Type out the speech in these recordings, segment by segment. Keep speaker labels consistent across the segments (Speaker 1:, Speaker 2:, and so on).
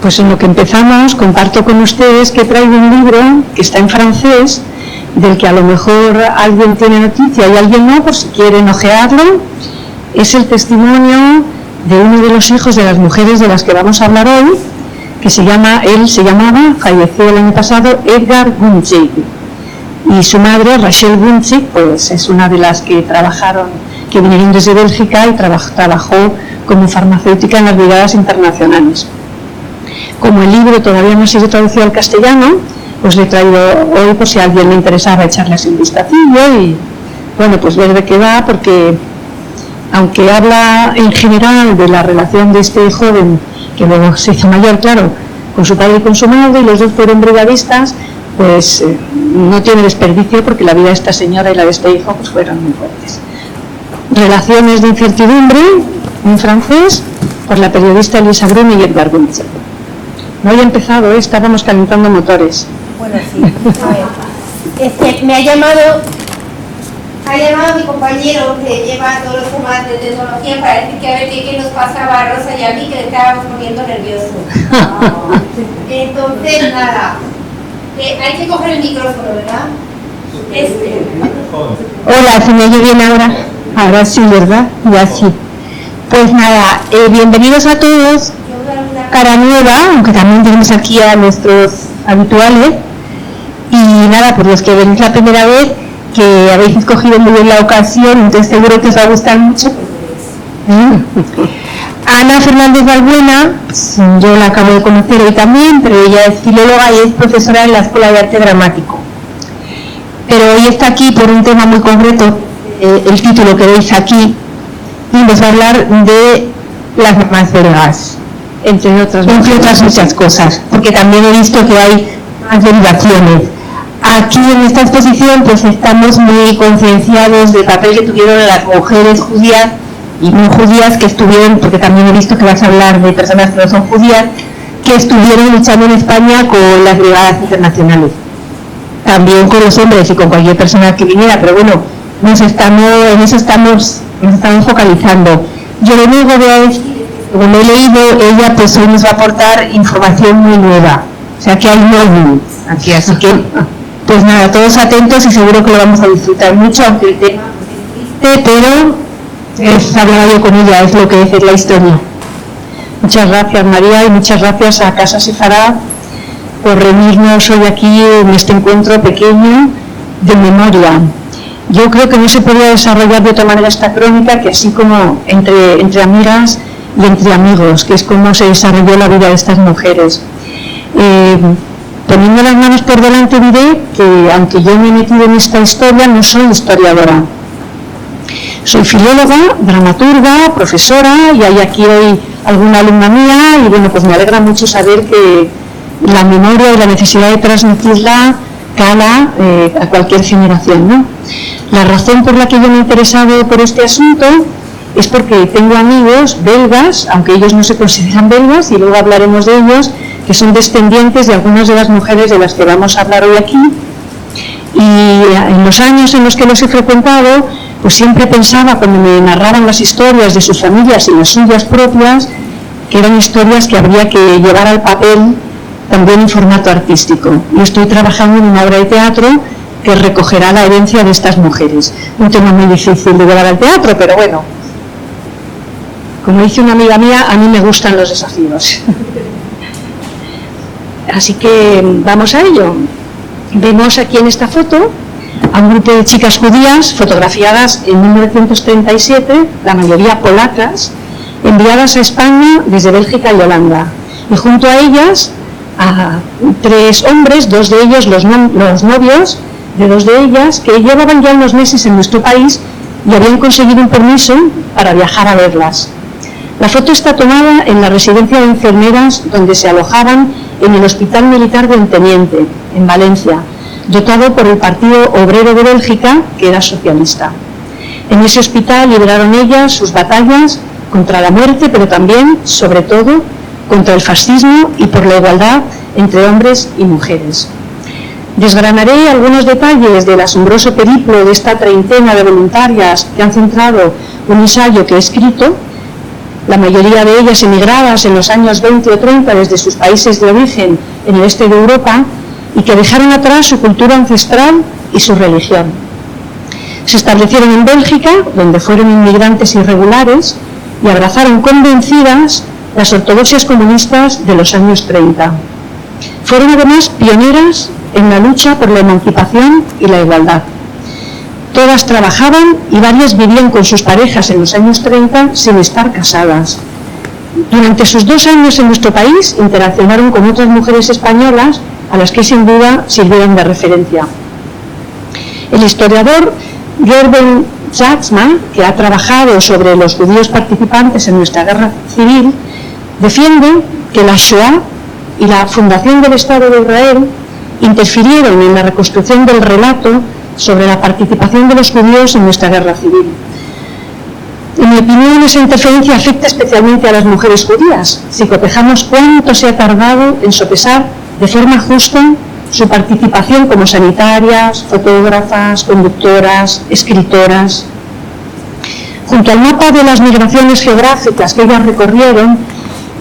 Speaker 1: Pues en lo que empezamos, comparto con ustedes que traigo un libro que está en francés, del que a lo mejor alguien tiene noticia y alguien no, por si quieren ojearlo. Es el testimonio de uno de los hijos de las mujeres de las que vamos a hablar hoy, que falleció el año pasado, Edgar Gunzig. Y su madre, Rachel Gunzig, pues es una de las que que vinieron desde Bélgica y trabajó como farmacéutica en las brigadas internacionales. Como el libro todavía no ha sido traducido al castellano, pues le he traído hoy por si a alguien le interesaba echarles un vistacillo y, bueno, pues ver de qué va, porque aunque habla en general de la relación de este joven, que luego se hizo mayor, claro, con su padre y con su madre, y los dos fueron brigadistas, pues no tiene desperdicio, porque la vida de esta señora y la de este hijo pues fueron muy fuertes. Relaciones de incertidumbre, en francés, por la periodista Elisa Bruni y Edgar Gunzig. No había empezado, estábamos calentando motores.
Speaker 2: Bueno, sí. A ver. Me ha llamado mi compañero que lleva todos los temas de tecnología para decir que a ver qué nos pasaba a Rosa y a mí, que le estábamos poniendo nerviosos. Entonces, nada. Hay que coger el micrófono, ¿verdad?
Speaker 3: Hola, ¿se me oye bien ahora? Ahora sí, ¿verdad? Ya sí. Pues nada, bienvenidos a todos. Cara nueva, aunque también tenemos aquí a nuestros habituales. Y nada, por los que venís la primera vez, que habéis escogido muy bien la ocasión, entonces seguro que os va a gustar mucho. Ana Fernández Balbuena, yo la acabo de conocer hoy también, pero ella es filóloga y es profesora en la Escuela de Arte Dramático. Pero hoy está aquí por un tema muy concreto, el título que veis aquí, y nos va a hablar de las mamás belgas, entre otras muchas cosas, porque también he visto que hay más derivaciones. Aquí en esta exposición pues estamos muy concienciados del papel que tuvieron las mujeres judías y no judías que estuvieron, porque también he visto que vas a hablar de personas que no son judías, que estuvieron luchando en España con las brigadas internacionales. También con los hombres y con cualquier persona que viniera, pero bueno, en eso estamos focalizando. Yo lo único que voy a decir, como he leído, ella pues hoy nos va a aportar información muy nueva, o sea que hay móvil aquí, así que pues nada, todos atentos y seguro que lo vamos a disfrutar mucho, aunque el tema es triste, pero hablaba yo con ella, es lo que es la historia.
Speaker 1: Muchas gracias, María, y muchas gracias a Casa Sefarad por reunirnos hoy aquí en este encuentro pequeño de memoria. Yo creo que no se podía desarrollar de otra manera esta crónica que así como entre amigas y entre amigos, que es como se desarrolló la vida de estas mujeres. Poniendo las manos por delante diré que, aunque yo me he metido en esta historia, no soy historiadora. Soy filóloga, dramaturga, profesora, y hay aquí hoy alguna alumna mía, y bueno, pues me alegra mucho saber que la memoria y la necesidad de transmitirla cala a cualquier generación, ¿no? La razón por la que yo me he interesado por este asunto es porque tengo amigos belgas, aunque ellos no se consideran belgas, y luego hablaremos de ellos, que son descendientes de algunas de las mujeres de las que vamos a hablar hoy aquí. Y en los años en los que los he frecuentado, pues siempre pensaba, cuando me narraban las historias de sus familias y las suyas propias, que eran historias que habría que llevar al papel también en formato artístico. Y estoy trabajando en una obra de teatro que recogerá la herencia de estas mujeres. Un tema muy difícil de llevar al teatro, pero bueno, como dice una amiga mía, a mí me gustan los desafíos. Así que vamos a ello. Vemos aquí en esta foto a un grupo de chicas judías fotografiadas en 1937, la mayoría polacas, enviadas a España desde Bélgica y Holanda. Y junto a ellas, a 3 hombres, 2 de ellos los novios de 2 de ellas, que llevaban ya unos meses en nuestro país y habían conseguido un permiso para viajar a verlas. La foto está tomada en la residencia de enfermeras donde se alojaban en el Hospital Militar del Teniente, en Valencia, dotado por el Partido Obrero de Bélgica, que era socialista. En ese hospital libraron ellas sus batallas contra la muerte, pero también, sobre todo, contra el fascismo y por la igualdad entre hombres y mujeres. Desgranaré algunos detalles del asombroso periplo de esta treintena de voluntarias que han centrado un ensayo que he escrito, la mayoría de ellas emigradas en los años 20 o 30 desde sus países de origen en el este de Europa, y que dejaron atrás su cultura ancestral y su religión. Se establecieron en Bélgica, donde fueron inmigrantes irregulares, y abrazaron convencidas las ortodoxias comunistas de los años 30. Fueron además pioneras en la lucha por la emancipación y la igualdad. Todas trabajaban y varias vivían con sus parejas en los años 30 sin estar casadas. Durante sus 2 años en nuestro país interaccionaron con otras mujeres españolas a las que sin duda sirvieron de referencia. El historiador Gerben Zaltzman, que ha trabajado sobre los judíos participantes en nuestra guerra civil, defiende que la Shoah y la fundación del Estado de Israel interfirieron en la reconstrucción del relato sobre la participación de los judíos en nuestra guerra civil. En mi opinión, esa interferencia afecta especialmente a las mujeres judías, si cotejamos cuánto se ha tardado en sopesar de forma justa su participación como sanitarias, fotógrafas, conductoras, escritoras. Junto al mapa de las migraciones geográficas que ellas recorrieron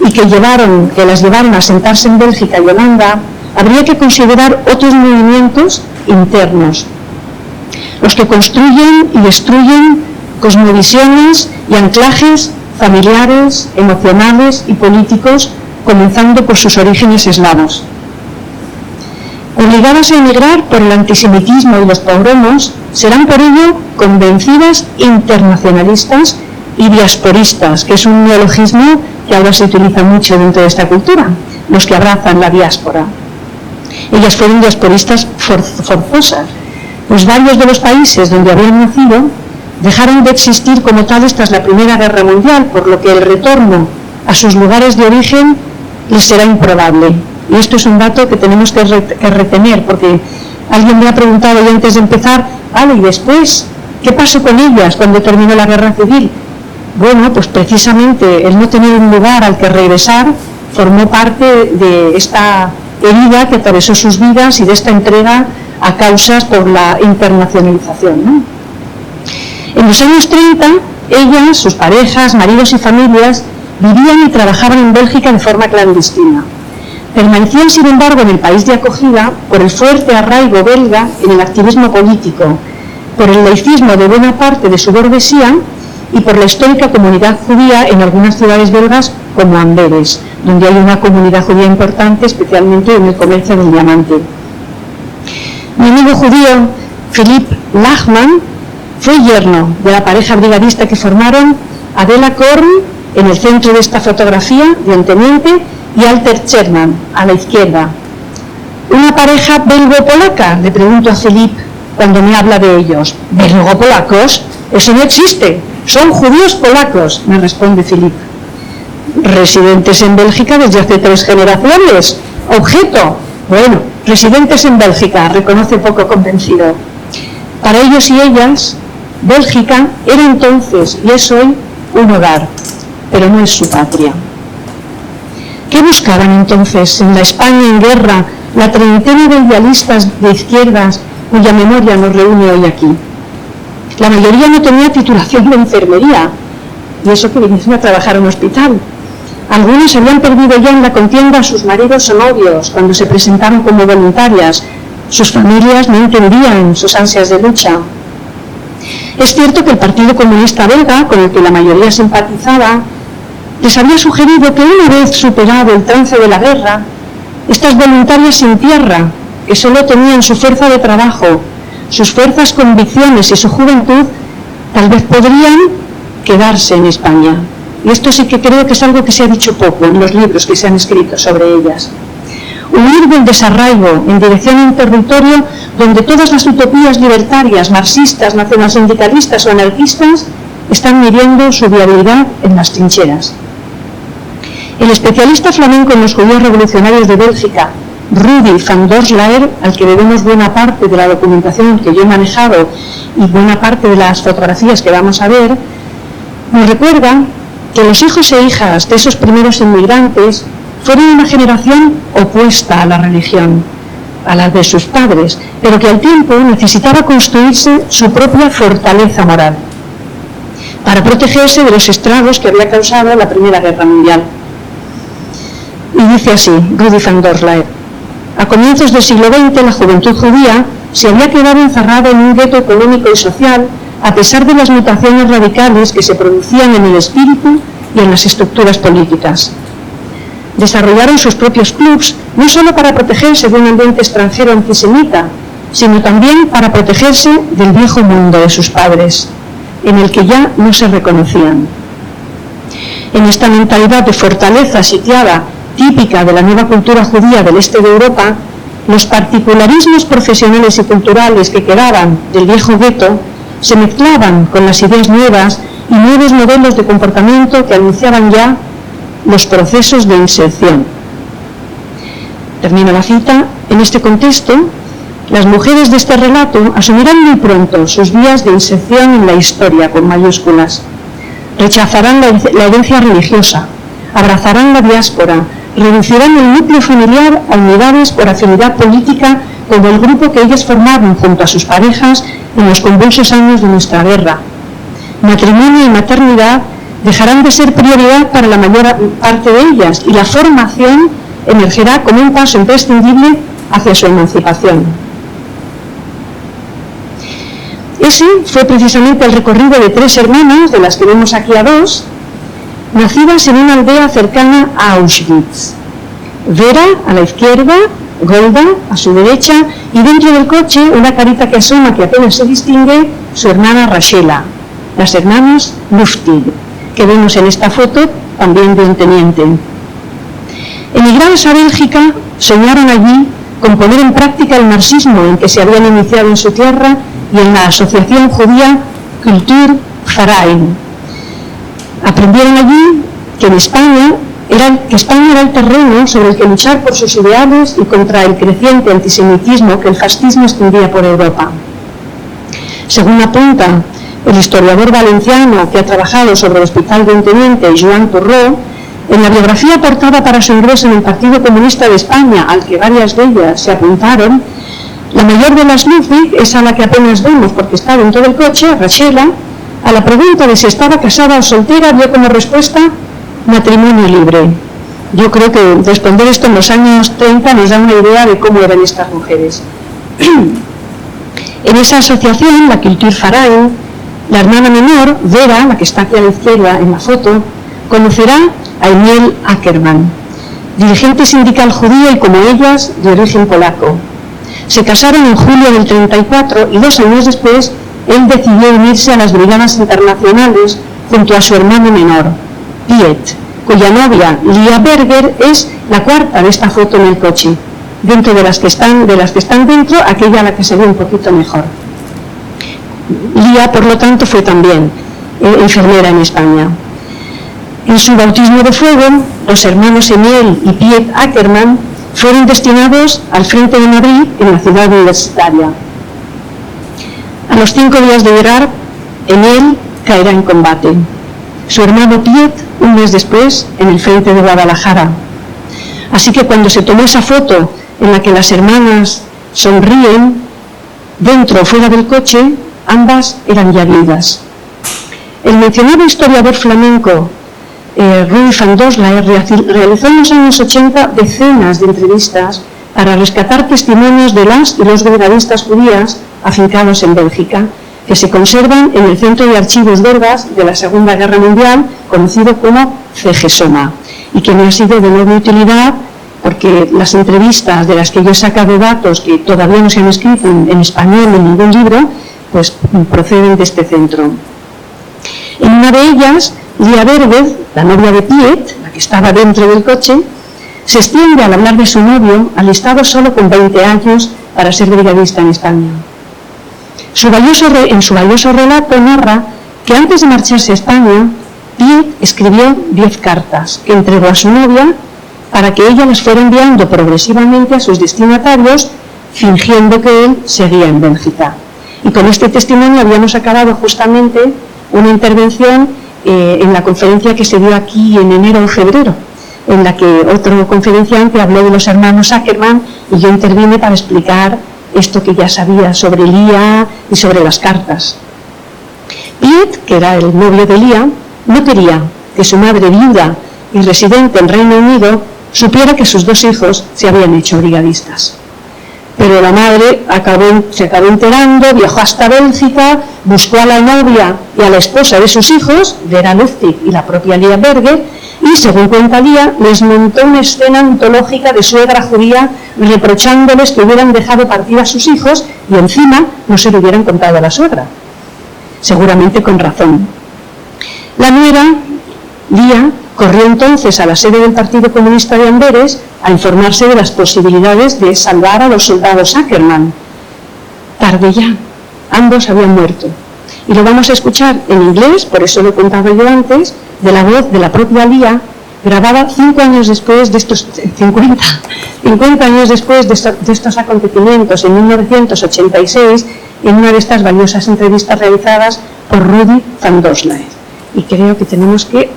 Speaker 1: y que las llevaron a asentarse en Bélgica y Holanda, habría que considerar otros movimientos internos, los que construyen y destruyen cosmovisiones y anclajes familiares, emocionales y políticos, comenzando por sus orígenes eslavos. Obligadas a emigrar por el antisemitismo y los pogromos, serán por ello convencidas internacionalistas y diasporistas, que es un neologismo que ahora se utiliza mucho dentro de esta cultura, los que abrazan la diáspora. Ellas fueron diasporistas forzosas, pues varios de los países donde habían nacido dejaron de existir como tales tras la Primera Guerra Mundial, por lo que el retorno a sus lugares de origen les será improbable. Y esto es un dato que tenemos que retener, porque alguien me ha preguntado ya antes de empezar, vale, ¿y después qué pasó con ellas cuando terminó la guerra civil? Bueno, pues precisamente el no tener un lugar al que regresar formó parte de esta herida que atravesó sus vidas y de esta entrega a causas por la internacionalización, ¿no? En los años 30, ellas, sus parejas, maridos y familias vivían y trabajaban en Bélgica de forma clandestina. Permanecían, sin embargo, en el país de acogida por el fuerte arraigo belga en el activismo político, por el laicismo de buena parte de su burguesía y por la histórica comunidad judía en algunas ciudades belgas como Amberes, donde hay una comunidad judía importante, especialmente en el comercio del diamante. Mi amigo judío, Philipp Lachmann, fue yerno de la pareja brigadista que formaron Adela Korn en el centro de esta fotografía, de un teniente, y Alter Cherman, a la izquierda. ¿Una pareja belgo-polaca?, le pregunto a Philipp cuando me habla de ellos. ¿Belgo-polacos? Eso no existe, son judíos polacos, me responde Philipp. Residentes en Bélgica desde hace 3 generaciones. Objeto, bueno, residentes en Bélgica, reconoce poco convencido. Para ellos y ellas, Bélgica era entonces y es hoy un hogar, pero no es su patria. ¿Qué buscaban entonces en la España en guerra la treintena de idealistas de izquierdas cuya memoria nos reúne hoy aquí? La mayoría no tenía titulación de enfermería, y eso que vinieron a trabajar en un hospital. Algunos habían perdido ya en la contienda a sus maridos o novios cuando se presentaron como voluntarias. Sus familias no entendían sus ansias de lucha. Es cierto que el Partido Comunista Belga, con el que la mayoría simpatizaba, les había sugerido que una vez superado el trance de la guerra, estas voluntarias sin tierra, que solo tenían su fuerza de trabajo, sus fuerzas convicciones y su juventud, tal vez podrían quedarse en España. Y esto sí que creo que es algo que se ha dicho poco en los libros que se han escrito sobre ellas. Huir del desarraigo en dirección a un territorio donde todas las utopías libertarias, marxistas, nacionalsindicalistas o anarquistas están midiendo su viabilidad en las trincheras. El especialista flamenco en los judíos revolucionarios de Bélgica, Rudy van Dorslaer, al que debemos buena parte de la documentación que yo he manejado y buena parte de las fotografías que vamos a ver, nos recuerda que los hijos e hijas de esos primeros inmigrantes fueron una generación opuesta a la religión, a la de sus padres, pero que al tiempo necesitaba construirse su propia fortaleza moral. para protegerse de los estragos que había causado la Primera Guerra Mundial. Y dice así, Rudi van Dorslaer: a comienzos del siglo XX la juventud judía se había quedado encerrada en un gueto económico y social a pesar de las mutaciones radicales que se producían en el espíritu y en las estructuras políticas. Desarrollaron sus propios clubs no solo para protegerse de un ambiente extranjero antisemita, sino también para protegerse del viejo mundo de sus padres, en el que ya no se reconocían. En esta mentalidad de fortaleza sitiada, típica de la nueva cultura judía del este de Europa, los particularismos profesionales y culturales que quedaban del viejo gueto se mezclaban con las ideas nuevas y nuevos modelos de comportamiento que anunciaban ya los procesos de inserción. Termino la cita. En este contexto, las mujeres de este relato asumirán muy pronto sus vías de inserción en la historia, con mayúsculas. Rechazarán la herencia religiosa, abrazarán la diáspora, reducirán el núcleo familiar a unidades por afinidad política como el grupo que ellas formaron junto a sus parejas en los convulsos años de nuestra guerra. Matrimonio y maternidad dejarán de ser prioridad para la mayor parte de ellas y la formación emergerá como un paso imprescindible hacia su emancipación. Ese fue precisamente el recorrido de 3 hermanas, de las que vemos aquí a 2, nacidas en una aldea cercana a Auschwitz. Vera a la izquierda, Golda a su derecha, y dentro del coche, una carita que asoma que apenas se distingue, su hermana Rachela, las hermanas Luftig, que vemos en esta foto también de un teniente. Emigradas a Bélgica, soñaron allí con poner en práctica el marxismo en que se habían iniciado en su tierra y en la asociación judía Kulturverein. Aprendieron allí que España era el terreno sobre el que luchar por sus ideales y contra el creciente antisemitismo que el fascismo extendía por Europa. Según apunta el historiador valenciano que ha trabajado sobre el Hospital de un Teniente, Joan Turró, en la biografía aportada para su ingreso en el Partido Comunista de España, al que varias de ellas se apuntaron, la mayor de las Luftig es a la que apenas vemos porque está dentro del coche, Rachela. A la pregunta de si estaba casada o soltera dio como respuesta matrimonio libre. Yo creo que responder esto en los años 30 nos da una idea de cómo eran estas mujeres. En esa asociación, la Kulturverein, la hermana menor, Vera, la que está aquí a la izquierda en la foto, conocerá a Emil Ackerman, dirigente sindical judío y como ellas de origen polaco. Se casaron en julio del 34 y 2 años después él decidió unirse a las brigadas internacionales junto a su hermano menor, Piet, cuya novia, Lia Berger, es la 4ª de esta foto en el coche. Dentro de las que están dentro, aquella a la que se ve un poquito mejor. Lia, por lo tanto, fue también enfermera en España. En su bautismo de fuego, los hermanos Emil y Piet Ackerman fueron destinados al frente de Madrid en la ciudad universitaria. A los 5 días de llegar, Emil caerá en combate. Su hermano Piet, un mes después, en el frente de Guadalajara. Así que cuando se tomó esa foto en la que las hermanas sonríen, dentro o fuera del coche, ambas eran ya viudas. El mencionado historiador flamenco Rudi van Dorslaer realizó en los años 80 decenas de entrevistas para rescatar testimonios de las y los brigadistas judías afincados en Bélgica, que se conservan en el Centro de Archivos belgas de la Segunda Guerra Mundial, conocido como CGSOMA, y que me ha sido de enorme utilidad porque las entrevistas de las que yo he sacado datos que todavía no se han escrito en español en ningún libro, pues proceden de este centro. En una de ellas, Lia Berger, la novia de Piet, la que estaba dentro del coche, se extiende al hablar de su novio, alistado solo con 20 años para ser brigadista en España. En su valioso relato narra que antes de marcharse a España, Piet escribió 10 cartas que entregó a su novia para que ella las fuera enviando progresivamente a sus destinatarios, fingiendo que él seguía en Bélgica. Y con este testimonio habíamos acabado justamente una intervención en la conferencia que se dio aquí en enero o febrero, en la que otro conferenciante habló de los hermanos Ackerman y yo intervine para explicar esto que ya sabía sobre Lia y sobre las cartas. Piet, que era el novio de Lía, no quería que su madre viuda y residente en Reino Unido supiera que sus 2 hijos se habían hecho brigadistas. Pero la madre se acabó enterando, viajó hasta Bélgica, buscó a la novia y a la esposa de sus hijos, Vera Lustig y la propia Lía Berger, y según cuenta Lía, les montó una escena mitológica de suegra judía reprochándoles que hubieran dejado partir a sus hijos y encima no se lo hubieran contado a la suegra. Seguramente con razón. La nuera, Lía, corrió entonces a la sede del Partido Comunista de Amberes a informarse de las posibilidades de salvar a los soldados Ackermann. Tarde ya, ambos habían muerto. Y lo vamos a escuchar en inglés, por eso lo he contado yo antes, de la voz de la propia Lía, grabada 50 años después de estos acontecimientos, en 1986, en una de estas valiosas entrevistas realizadas por Rudi van Dorselaer. Y creo que tenemos que...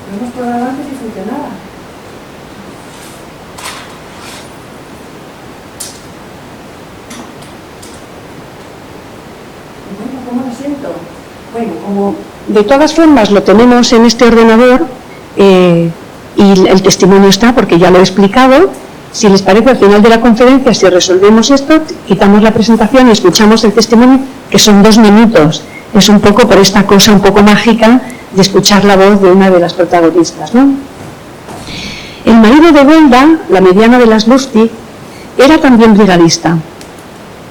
Speaker 4: Lo hemos probado antes y funcionaba. Bueno, ¿cómo lo siento?
Speaker 1: Bueno, como de todas formas lo tenemos en este ordenador y el testimonio está, porque ya lo he explicado, si les parece al final de la conferencia, si resolvemos esto, quitamos la presentación y escuchamos el testimonio, que son 2 minutos. Es un poco por esta cosa un poco mágica de escuchar la voz de una de las protagonistas, ¿no? El marido de Golda, la mediana de las Lustig, era también brigadista,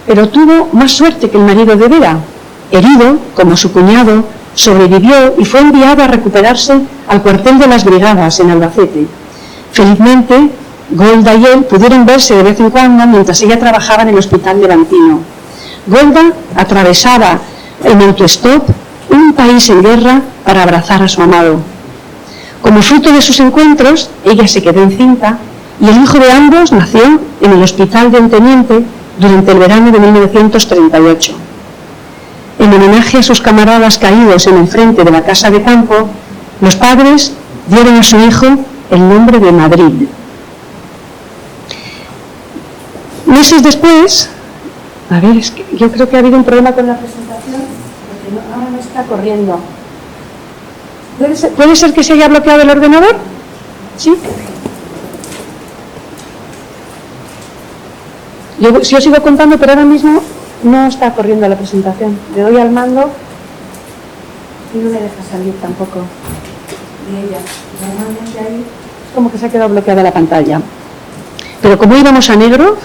Speaker 1: pero tuvo más suerte que el marido de Vera. Herido, como su cuñado, sobrevivió y fue enviado a recuperarse al cuartel de las brigadas en Albacete. Felizmente, Golda y él pudieron verse de vez en cuando mientras ella trabajaba en el hospital levantino. Golda atravesaba en autostop un país en guerra para abrazar a su amado. Como fruto de sus encuentros, ella se quedó encinta y el hijo de ambos nació en el hospital de un teniente durante el verano de 1938. En homenaje a sus camaradas caídos en el frente de la casa de campo, los padres dieron a su hijo el nombre de Madrid. Meses después, a ver, es que yo creo que ha habido un problema con la presentación, porque ahora no está corriendo. ¿Puede ser que se haya bloqueado el ordenador? ¿Sí? Yo sigo contando, pero ahora mismo no está corriendo la presentación. Le doy al mando y no me deja salir tampoco de ella. Normalmente ahí es como que se ha quedado bloqueada la pantalla. Pero como íbamos a negro,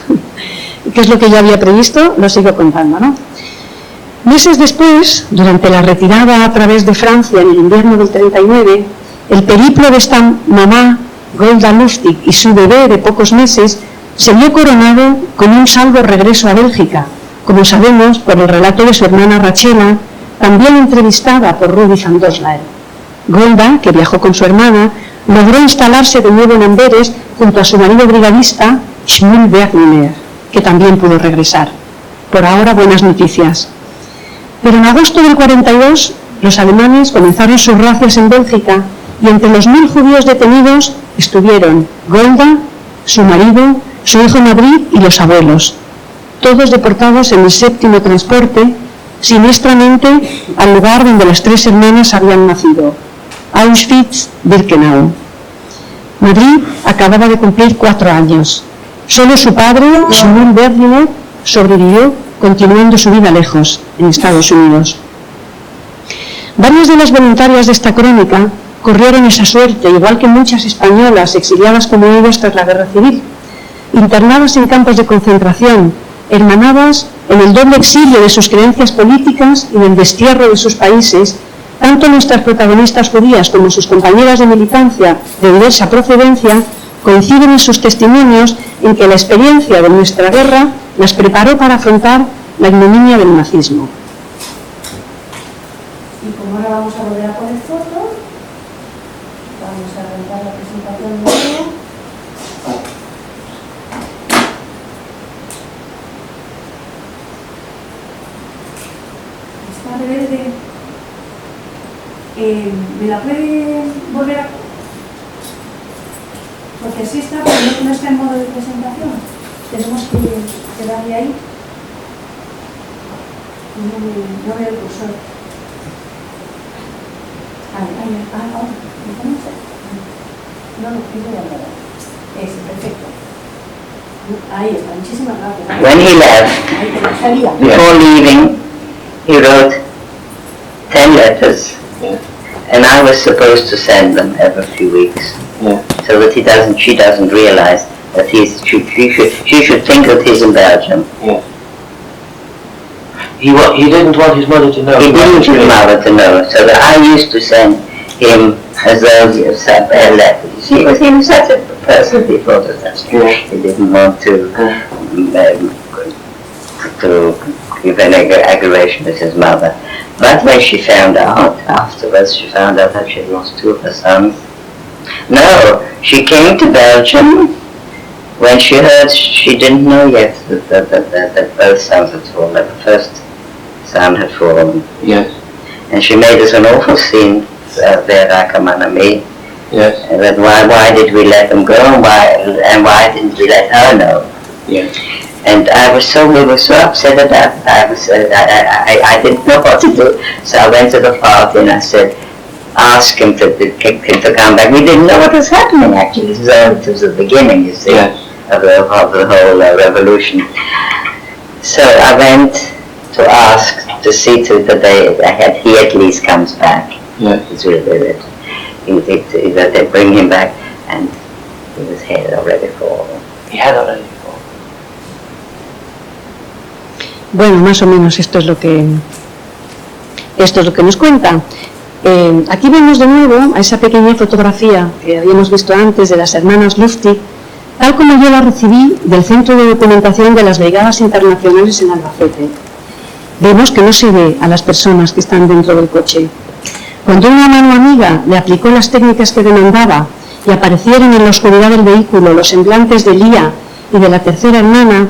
Speaker 1: que es lo que ya había previsto, lo sigo contando, ¿no? Meses después, durante la retirada a través de Francia en el invierno del 39, el periplo de esta mamá, Golda Lustig, y su bebé de pocos meses, se vio coronado con un salvo regreso a Bélgica, como sabemos por el relato de su hermana Rachela, también entrevistada por Rudi van Dorselaer. Golda, que viajó con su hermana, logró instalarse de nuevo en Amberes junto a su marido brigadista, Schmuel Berliner, que también pudo regresar. Por ahora, buenas noticias. Pero en agosto del 42, los alemanes comenzaron sus racias en Bélgica y entre los 1000 judíos detenidos estuvieron Golda, su marido, su hijo Madrid y los abuelos, todos deportados en el 7º transporte, siniestramente al lugar donde las 3 hermanas habían nacido, Auschwitz-Birkenau. Madrid acababa de cumplir 4 años. Solo su padre, Schmuel Berliner, sobrevivió, continuando su vida lejos, en Estados Unidos. Varias de las voluntarias de esta crónica corrieron esa suerte, igual que muchas españolas exiliadas como ellas tras la guerra civil, internadas en campos de concentración, hermanadas en el doble exilio de sus creencias políticas y del destierro de sus países. Tanto nuestras protagonistas judías como sus compañeras de militancia de diversa procedencia coinciden en sus testimonios en que la experiencia de nuestra guerra las preparó para afrontar la ignominia del nazismo.
Speaker 4: Y como ahora vamos a volver a poner fotos, vamos a arrancar la presentación de nuevo. Está rebelde. ¿Me la puede volver a...? Porque así está, pero no está en modo de presentación. Tenemos que darle ahí. No veo el cursor. Ahora. No, quiero hablar. Perfecto. Ahí está, muchísimas gracias.
Speaker 5: When he left, before leaving, he wrote 10 letters, and I was supposed to send them every few weeks, so that she doesn't realize that she should think that he's in Belgium.
Speaker 6: He didn't want his mother to know.
Speaker 5: He didn't want his mother to know, so that I used to send him as those letters. He was such a person before that. He didn't want to give any aggravation with his mother. But when she found out, afterwards she found out that she had lost 2 of her sons. No, she came to Belgium when she heard, she didn't know yet that both sons had fallen, that the first son had fallen.
Speaker 6: Yes.
Speaker 5: And she made us an awful scene there, Ackerman and me.
Speaker 6: Yes.
Speaker 5: And that why did we let them go, and why didn't we let her know?
Speaker 6: Yes.
Speaker 5: And we were so upset at that. I didn't know what to do. So I went to the party and I said, ask him to come back. We didn't know what was happening actually. It was the beginning, you see, of the whole revolution. So I went to ask to see to that he at least comes back. It's really that they bring him back, and he was had already fallen.
Speaker 6: He had already fallen.
Speaker 1: Bueno, más o menos esto es lo que nos cuenta. Aquí vemos de nuevo a esa pequeña fotografía que habíamos visto antes de las hermanas Luftig, tal como yo la recibí del Centro de Documentación de las Brigadas Internacionales en Albacete. Vemos que no se ve a las personas que están dentro del coche. Cuando una mano amiga le aplicó las técnicas que demandaba y aparecieron en la oscuridad del vehículo los semblantes de Lía y de la tercera hermana,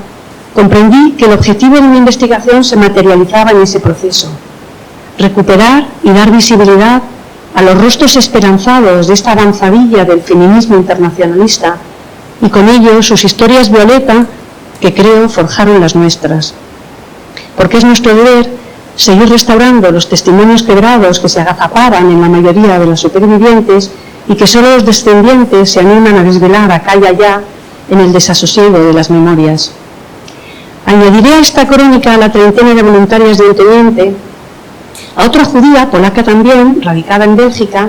Speaker 1: comprendí que el objetivo de mi investigación se materializaba en ese proceso: recuperar y dar visibilidad a los rostros esperanzados de esta avanzadilla del feminismo internacionalista y con ello sus historias violeta que creo forjaron las nuestras. Porque es nuestro deber seguir restaurando los testimonios quebrados que se agazapaban en la mayoría de las supervivientes y que solo los descendientes se animan a desvelar acá y allá en el desasosiego de las memorias. Añadiré a esta crónica a la treintena de voluntarias de Onteniente a otra judía, polaca también, radicada en Bélgica,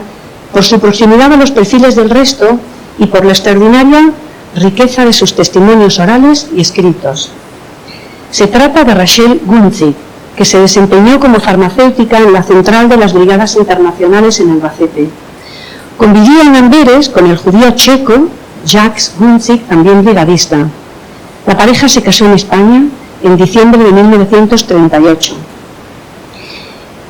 Speaker 1: por su proximidad a los perfiles del resto y por la extraordinaria riqueza de sus testimonios orales y escritos. Se trata de Rachel Gunzig, que se desempeñó como farmacéutica en la central de las Brigadas Internacionales en Albacete. Convivía en Amberes con el judío checo Jacques Gunzig, también brigadista. La pareja se casó en España en diciembre de 1938.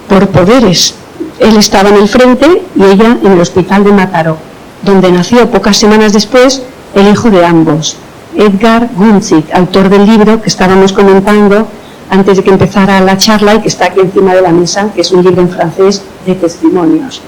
Speaker 1: Por poderes, él estaba en el frente y ella en el hospital de Mataró, donde nació pocas semanas después el hijo de ambos, Edgar Gunzig, autor del libro que estábamos comentando antes de que empezara la charla y que está aquí encima de la mesa, que es un libro en francés de testimonios.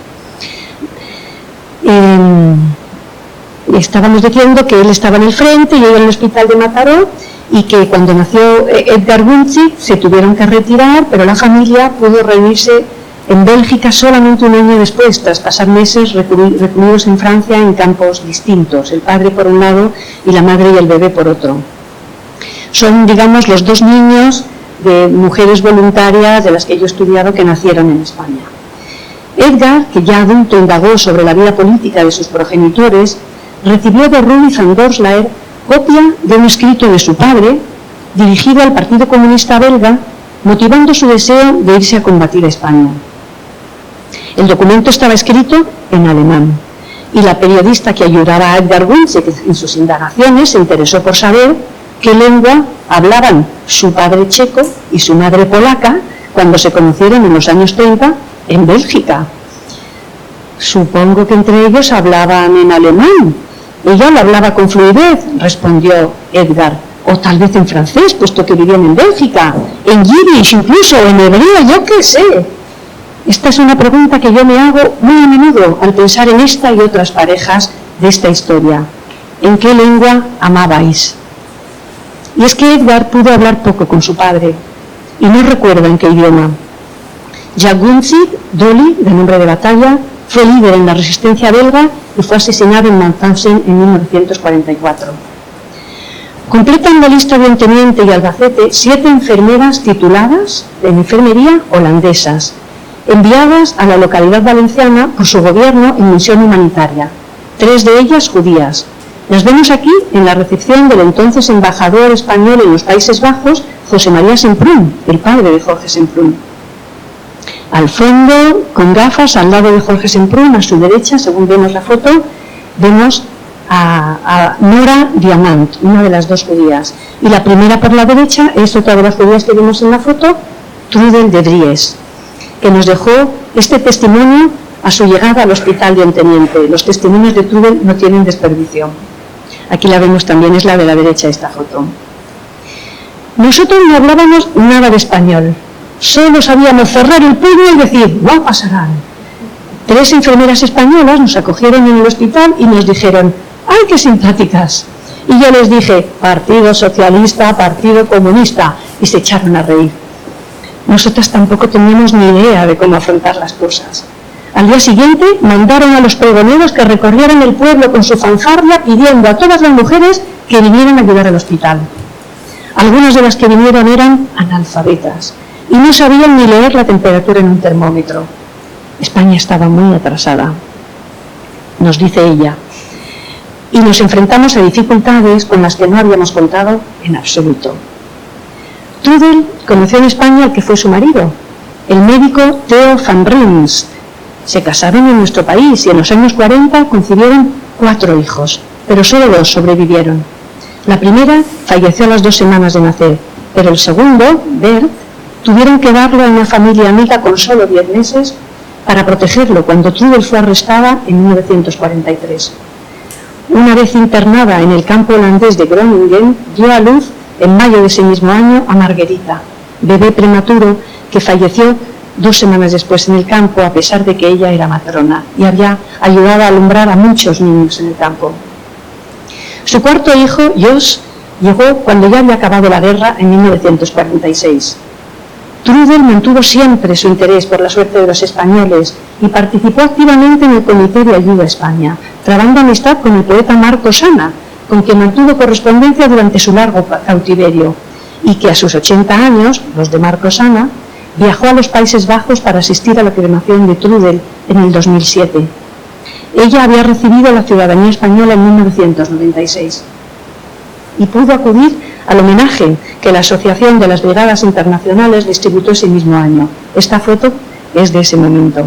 Speaker 1: Estábamos diciendo que él estaba en el frente y ella en el hospital de Mataró, y que cuando nació Edgar Gunzig se tuvieron que retirar, pero la familia pudo reunirse en Bélgica solamente un año después, tras pasar meses recluidos en Francia en campos distintos, el padre por un lado y la madre y el bebé por otro. Son, digamos, los dos niños de mujeres voluntarias de las que yo he estudiado que nacieron en España. Edgar, que ya adulto indagó sobre la vida política de sus progenitores, recibió de Rudy van Dorslaer copia de un escrito de su padre dirigido al Partido Comunista Belga, motivando su deseo de irse a combatir a España. El documento estaba escrito en alemán y la periodista que ayudaba a Edgar Gunzig en sus indagaciones se interesó por saber qué lengua hablaban su padre checo y su madre polaca cuando se conocieron en los años 30 en Bélgica. Supongo que entre ellos hablaban en alemán. Ella lo hablaba con fluidez, respondió Edgar, o tal vez en francés, puesto que vivían en Bélgica, en yiddish, incluso en hebreo, yo qué sé. Esta es una pregunta que yo me hago muy a menudo al pensar en esta y otras parejas de esta historia. ¿en qué lengua amabais? Y es que Edgar pudo hablar poco con su padre y no recuerda en qué idioma. Jagunzi Dolly, de nombre de batalla, fue líder en la resistencia belga y fue asesinado en Mauthausen en 1944. Completan la lista de un teniente y Albacete 7 enfermeras tituladas en enfermería holandesas, enviadas a la localidad valenciana por su gobierno en misión humanitaria, 3 de ellas judías. Las vemos aquí en la recepción del entonces embajador español en los Países Bajos, José María Semprún, el padre de Jorge Semprún. Al fondo, con gafas, al lado de Jorge Semprún, a su derecha, según vemos la foto, vemos a Nora Diamant, una de las 2 judías. Y la primera por la derecha es otra de las judías que vemos en la foto, Trudel de Vries, que nos dejó este testimonio a su llegada al hospital de un teniente. Los testimonios de Trudel no tienen desperdicio. Aquí la vemos también, es la de la derecha esta foto. Nosotros no hablábamos nada de español. Solo sabíamos cerrar el puño y decir, ¡guau, pasarán! 3 enfermeras españolas nos acogieron en el hospital y nos dijeron, ¡ay, qué simpáticas! Y yo les dije, Partido Socialista, Partido Comunista, y se echaron a reír. Nosotras tampoco teníamos ni idea de cómo afrontar las cosas. Al día siguiente mandaron a los pregoneros que recorrieran el pueblo con su fanfarria pidiendo a todas las mujeres que vinieran a ayudar al hospital. Algunas de las que vinieron eran analfabetas y no sabían ni leer la temperatura en un termómetro. España estaba muy atrasada, nos dice ella, y nos enfrentamos a dificultades con las que no habíamos contado en absoluto. Trudel conoció en España al que fue su marido, el médico Theo van Rins. Se casaron en nuestro país y en los años 40 concibieron 4 hijos, pero solo 2 sobrevivieron. La primera falleció a las 2 semanas de nacer, pero el segundo, Bert, tuvieron que darlo a una familia amiga con solo 10 meses para protegerlo cuando Trudel fue arrestada en 1943. Una vez internada en el campo holandés de Groningen, dio a luz en mayo de ese mismo año a Margarita, bebé prematuro que falleció 2 semanas después en el campo, a pesar de que ella era matrona y había ayudado a alumbrar a muchos niños en el campo. Su cuarto hijo, Josh, llegó cuando ya había acabado la guerra en 1946. Trudel mantuvo siempre su interés por la suerte de los españoles y participó activamente en el Comité de Ayuda a España, trabando amistad con el poeta Marco Sana, con quien mantuvo correspondencia durante su largo cautiverio, y que a sus 80 años, los de Marco Sana, viajó a los Países Bajos para asistir a la cremación de Trudel en el 2007. Ella había recibido la ciudadanía española en 1996 y pudo acudir al homenaje que la Asociación de las Brigadas Internacionales distribuyó ese mismo año. Esta foto es de ese momento.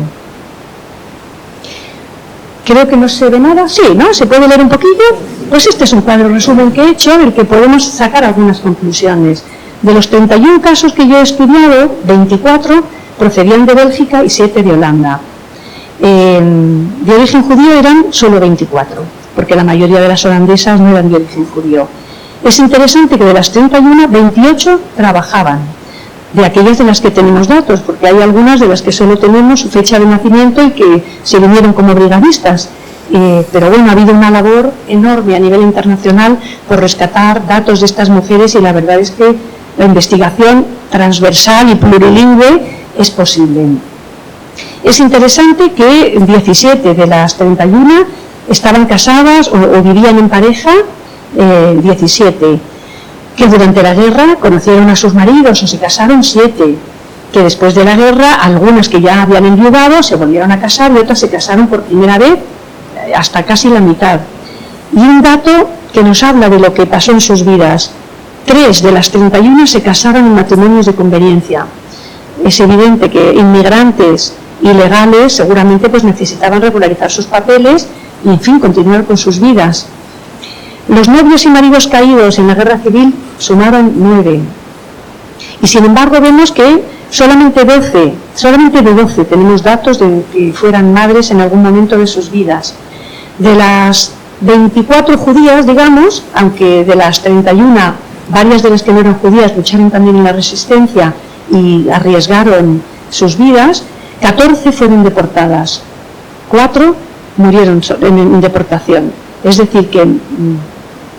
Speaker 1: Creo que no se ve nada. Sí, ¿no? ¿Se puede leer un poquillo? Pues este es un cuadro resumen que he hecho del que podemos sacar algunas conclusiones. De los 31 casos que yo he estudiado, 24 procedían de Bélgica y 7 de Holanda. De origen judío eran solo 24, porque la mayoría de las holandesas no eran de origen judío. Es interesante que de las 31, 28 trabajaban, de aquellas de las que tenemos datos, porque hay algunas de las que solo tenemos fecha de nacimiento y que se vinieron como brigadistas. Pero bueno, ha habido una labor enorme a nivel internacional por rescatar datos de estas mujeres y la verdad es que la investigación transversal y plurilingüe es posible. Es interesante que 17 de las 31 estaban casadas o vivían en pareja, 17, que durante la guerra conocieron a sus maridos o se casaron 7, que después de la guerra algunas que ya habían enviudado se volvieron a casar y otras se casaron por primera vez, hasta casi la mitad. Y un dato que nos habla de lo que pasó en sus vidas: 3 de las 31 se casaron en matrimonios de conveniencia. Es evidente que inmigrantes ilegales seguramente pues necesitaban regularizar sus papeles y en fin continuar con sus vidas. Los novios y maridos caídos en la guerra civil sumaron 9 y sin embargo vemos que solamente de 12 tenemos datos de que fueran madres en algún momento de sus vidas. De las 24 judías, digamos, aunque de las 31 varias de las que no eran judías lucharon también en la resistencia y arriesgaron sus vidas, 14 fueron deportadas, 4 murieron en deportación. Es decir, que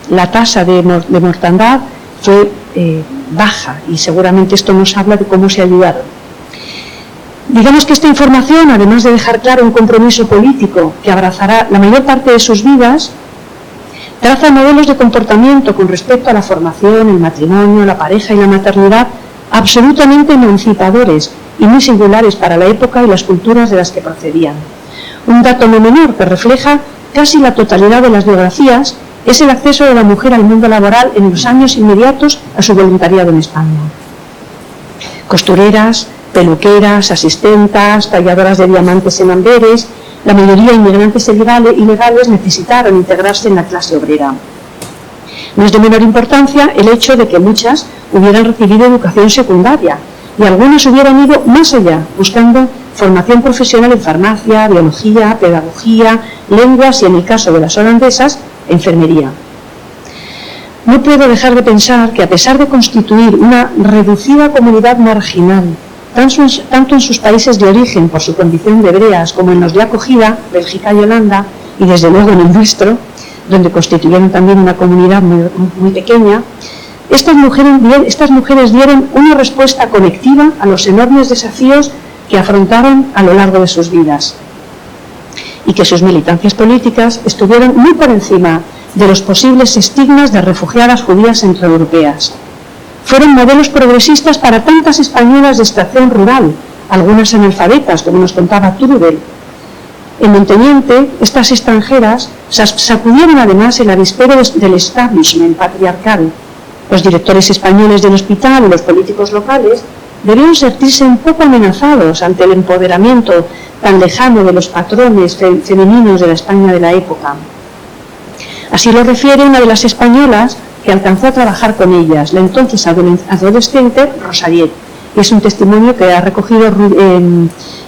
Speaker 1: la tasa de mortandad fue baja, y seguramente esto nos habla de cómo se ayudaron. Digamos que esta información, además de dejar claro un compromiso político que abrazará la mayor parte de sus vidas, traza modelos de comportamiento con respecto a la formación, el matrimonio, la pareja y la maternidad absolutamente emancipadores y muy singulares para la época y las culturas de las que procedían. Un dato no menor que refleja casi la totalidad de las biografías es el acceso de la mujer al mundo laboral en los años inmediatos a su voluntariado en España. Costureras, peluqueras, asistentas, talladoras de diamantes en Amberes, la mayoría inmigrantes ilegales necesitaron integrarse en la clase obrera. No es de menor importancia el hecho de que muchas hubieran recibido educación secundaria y algunas hubieran ido más allá, buscando formación profesional en farmacia, biología, pedagogía, lenguas y, en el caso de las holandesas, enfermería. No puedo dejar de pensar que, a pesar de constituir una reducida comunidad marginal, tanto en sus países de origen por su condición de hebreas como en los de acogida, Bélgica y Holanda, y desde luego en el nuestro, donde constituyeron también una comunidad muy pequeña, estas mujeres dieron una respuesta colectiva a los enormes desafíos que afrontaron a lo largo de sus vidas, y que sus militancias políticas estuvieron muy por encima de los posibles estigmas de refugiadas judías centroeuropeas. Fueron modelos progresistas para tantas españolas de extracción rural, algunas analfabetas, como nos contaba Trudel. En Monteniente, estas extranjeras sacudieron además el avispero del establishment patriarcal. Los directores españoles del hospital y los políticos locales debieron sentirse un poco amenazados ante el empoderamiento tan lejano de los patrones femeninos de la España de la época. Así lo refiere una de las españolas que alcanzó a trabajar con ellas, la entonces adolescente Rosariet. Y es un testimonio que ha recogido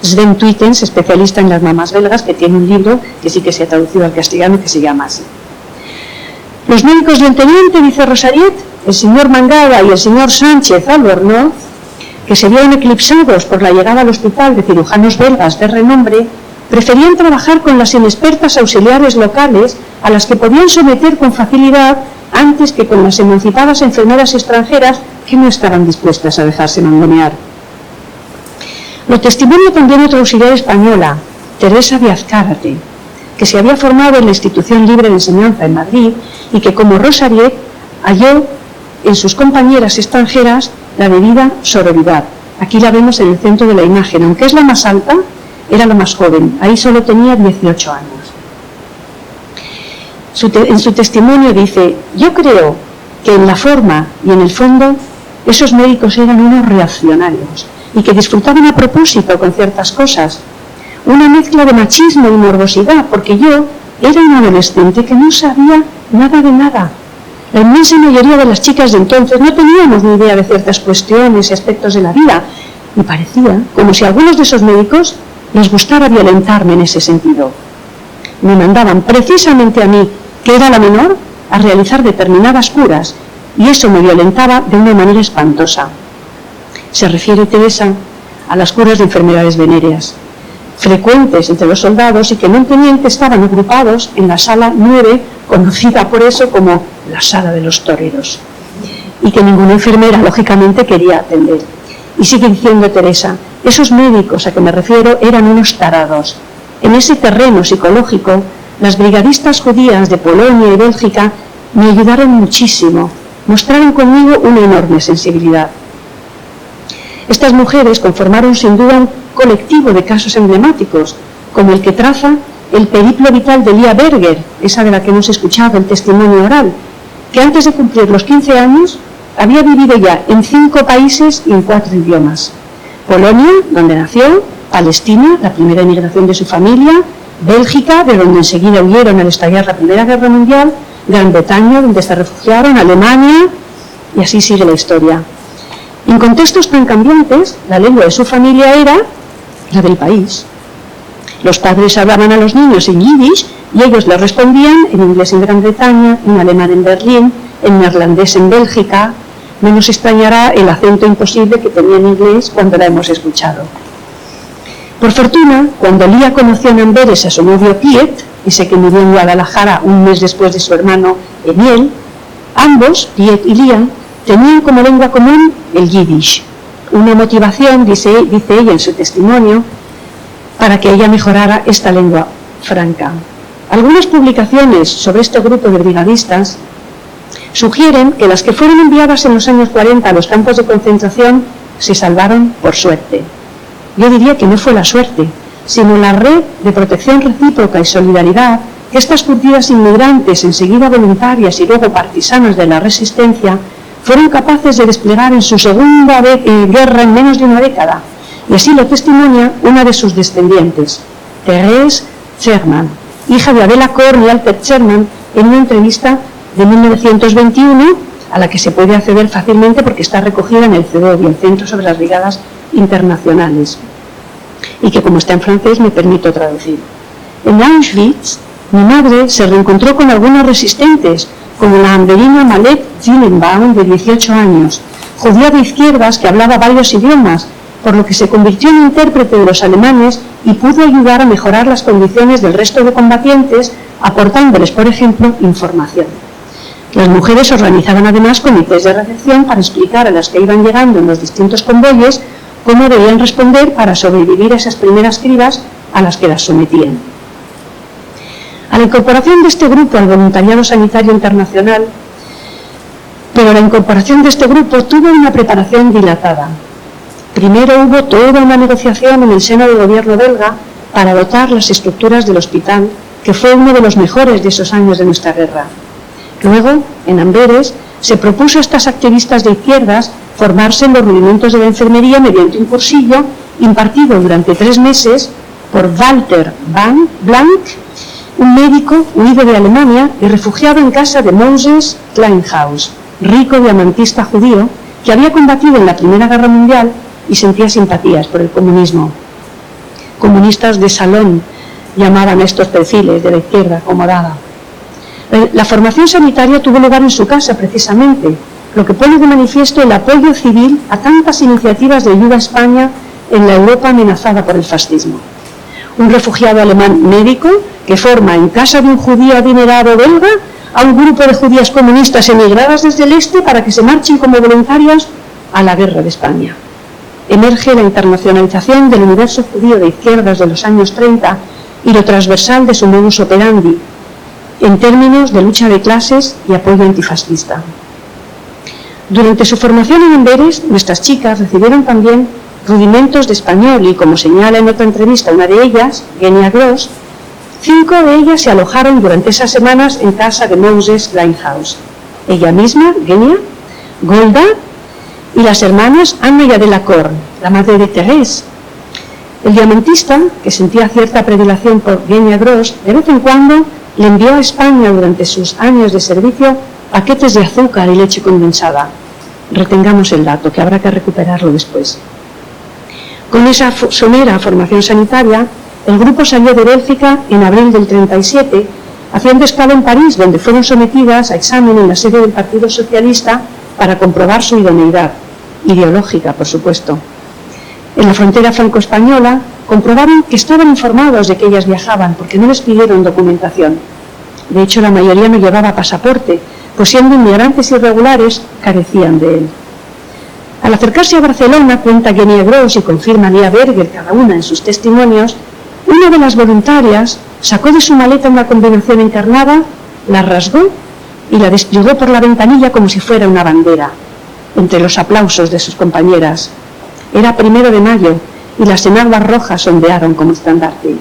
Speaker 1: Sven Tuitens, especialista en las mamás belgas, que tiene un libro que sí que se ha traducido al castellano, que se llama así. Los médicos del teniente, dice Rosariet, el señor Mangada y el señor Sánchez Albornoz, que se vieron eclipsados por la llegada al hospital de cirujanos belgas de renombre, preferían trabajar con las inexpertas auxiliares locales a las que podían someter con facilidad antes que con las emancipadas enfermeras extranjeras que no estaban dispuestas a dejarse mangonear. Lo testimonio también otra auxiliar española, Teresa de Azcárate, que se había formado en la Institución Libre de Enseñanza en Madrid y que, como Rosariet, halló en sus compañeras extranjeras la debida sororidad. Aquí la vemos en el centro de la imagen, aunque es la más alta, era la más joven, ahí solo tenía 18 años. En su testimonio dice: yo creo que en la forma y en el fondo esos médicos eran unos reaccionarios y que disfrutaban a propósito con ciertas cosas, una mezcla de machismo y morbosidad, porque yo era un adolescente que no sabía nada de nada. La inmensa mayoría de las chicas de entonces no teníamos ni idea de ciertas cuestiones y aspectos de la vida, y parecía como si a algunos de esos médicos les gustara violentarme en ese sentido. Me mandaban precisamente a mí, que era la menor, a realizar determinadas curas, y eso me violentaba de una manera espantosa. Se refiere Teresa a las curas de enfermedades venéreas, frecuentes entre los soldados y que no entendían que estaban agrupados en la sala 9, conocida por eso como la sala de los toreros, y que ninguna enfermera, lógicamente, quería atender. Y sigue diciendo Teresa: esos médicos a que me refiero eran unos tarados. En ese terreno psicológico, las brigadistas judías de Polonia y Bélgica me ayudaron muchísimo, mostraron conmigo una enorme sensibilidad. Estas mujeres conformaron sin duda un colectivo de casos emblemáticos, como el que traza el periplo vital de Lia Berger, esa de la que hemos escuchado el testimonio oral, que antes de cumplir los 15 años había vivido ya en 5 países y en 4 idiomas. Polonia, donde nació; Palestina, la primera emigración de su familia; Bélgica, de donde enseguida huyeron al estallar la Primera Guerra Mundial; Gran Bretaña, donde se refugiaron; Alemania, y así sigue la historia. En contextos tan cambiantes, la lengua de su familia era la del país. Los padres hablaban a los niños en yiddish y ellos les respondían en inglés en Gran Bretaña, en alemán en Berlín, en neerlandés en Bélgica. No nos extrañará el acento imposible que tenía en inglés cuando la hemos escuchado. Por fortuna, cuando Lia conoció en Amberes a su novio Piet, ese que murió en Guadalajara un mes después de su hermano Emiel, ambos, Piet y Lian, tenían como lengua común el yiddish. Una motivación, dice ella en su testimonio, para que ella mejorara esta lengua franca. Algunas publicaciones sobre este grupo de brigadistas sugieren que las que fueron enviadas en los años 40 a los campos de concentración se salvaron por suerte. Yo diría que no fue la suerte, sino la red de protección recíproca y solidaridad que estas curtidas inmigrantes, enseguida voluntarias y luego partisanas de la resistencia, fueron capaces de desplegar en su segunda guerra en menos de una década, y así lo testimonia una de sus descendientes, Thérèse Sherman, hija de Adela Korn y Albert Sherman, en una entrevista de 1921, a la que se puede acceder fácilmente porque está recogida en el CEDOB, el Centro sobre las Brigadas Internacionales, y que, como está en francés, me permito traducir. En Auschwitz, mi madre se reencontró con algunos resistentes, como la anderina Malek Zillenbaum, de 18 años, judía de izquierdas que hablaba varios idiomas, por lo que se convirtió en intérprete de los alemanes y pudo ayudar a mejorar las condiciones del resto de combatientes, aportándoles, por ejemplo, información. Las mujeres organizaban además comités de recepción para explicar a las que iban llegando en los distintos convoyes cómo debían responder para sobrevivir a esas primeras cribas a las que las sometían. A la incorporación de este grupo al voluntariado sanitario internacional, pero la incorporación de este grupo tuvo una preparación dilatada. Primero hubo toda una negociación en el seno del gobierno belga para dotar las estructuras del hospital, que fue uno de los mejores de esos años de nuestra guerra. Luego, en Amberes, se propuso a estas activistas de izquierdas formarse en los rudimentos de la enfermería mediante un cursillo impartido durante 3 meses por Walter Blank, un médico huido de Alemania y refugiado en casa de Moses Kleinhaus, rico diamantista judío que había combatido en la Primera Guerra Mundial y sentía simpatías por el comunismo. Comunistas de salón llamaban a estos perfiles de la izquierda acomodada. La formación sanitaria tuvo lugar en su casa, precisamente, lo que pone de manifiesto el apoyo civil a tantas iniciativas de ayuda a España en la Europa amenazada por el fascismo. Un refugiado alemán médico que forma en casa de un judío adinerado belga a un grupo de judías comunistas emigradas desde el este para que se marchen como voluntarias a la guerra de España. Emerge la internacionalización del universo judío de izquierdas de los años 30 y lo transversal de su modus operandi, en términos de lucha de clases y apoyo antifascista. Durante su formación en Amberes, nuestras chicas recibieron también rudimentos de español y, como señala en otra entrevista una de ellas, Genia Gross, 5 de ellas se alojaron durante esas semanas en casa de Moses Kleinhaus. Ella misma, Genia, Golda y las hermanas Anna y Adela Korn, la madre de Thérèse. El diamantista, que sentía cierta predilección por Genia Gross, de vez en cuando le envió a España durante sus años de servicio paquetes de azúcar y leche condensada. Retengamos el dato, que habrá que recuperarlo después. Con esa somera formación sanitaria, el grupo salió de Bélgica en abril del 37, haciendo escala en París, donde fueron sometidas a examen en la sede del Partido Socialista para comprobar su idoneidad, ideológica, por supuesto. En la frontera franco-española, comprobaron que estaban informados de que ellas viajaban, porque no les pidieron documentación. De hecho, la mayoría no llevaba pasaporte, pues siendo inmigrantes irregulares, carecían de él. Al acercarse a Barcelona, cuenta Genia Gross y confirma Lia Berger, cada una en sus testimonios, una de las voluntarias sacó de su maleta una combinación encarnada, la rasgó y la desplegó por la ventanilla como si fuera una bandera, entre los aplausos de sus compañeras. Era 1 de mayo y las enaguas rojas ondearon como estandarte.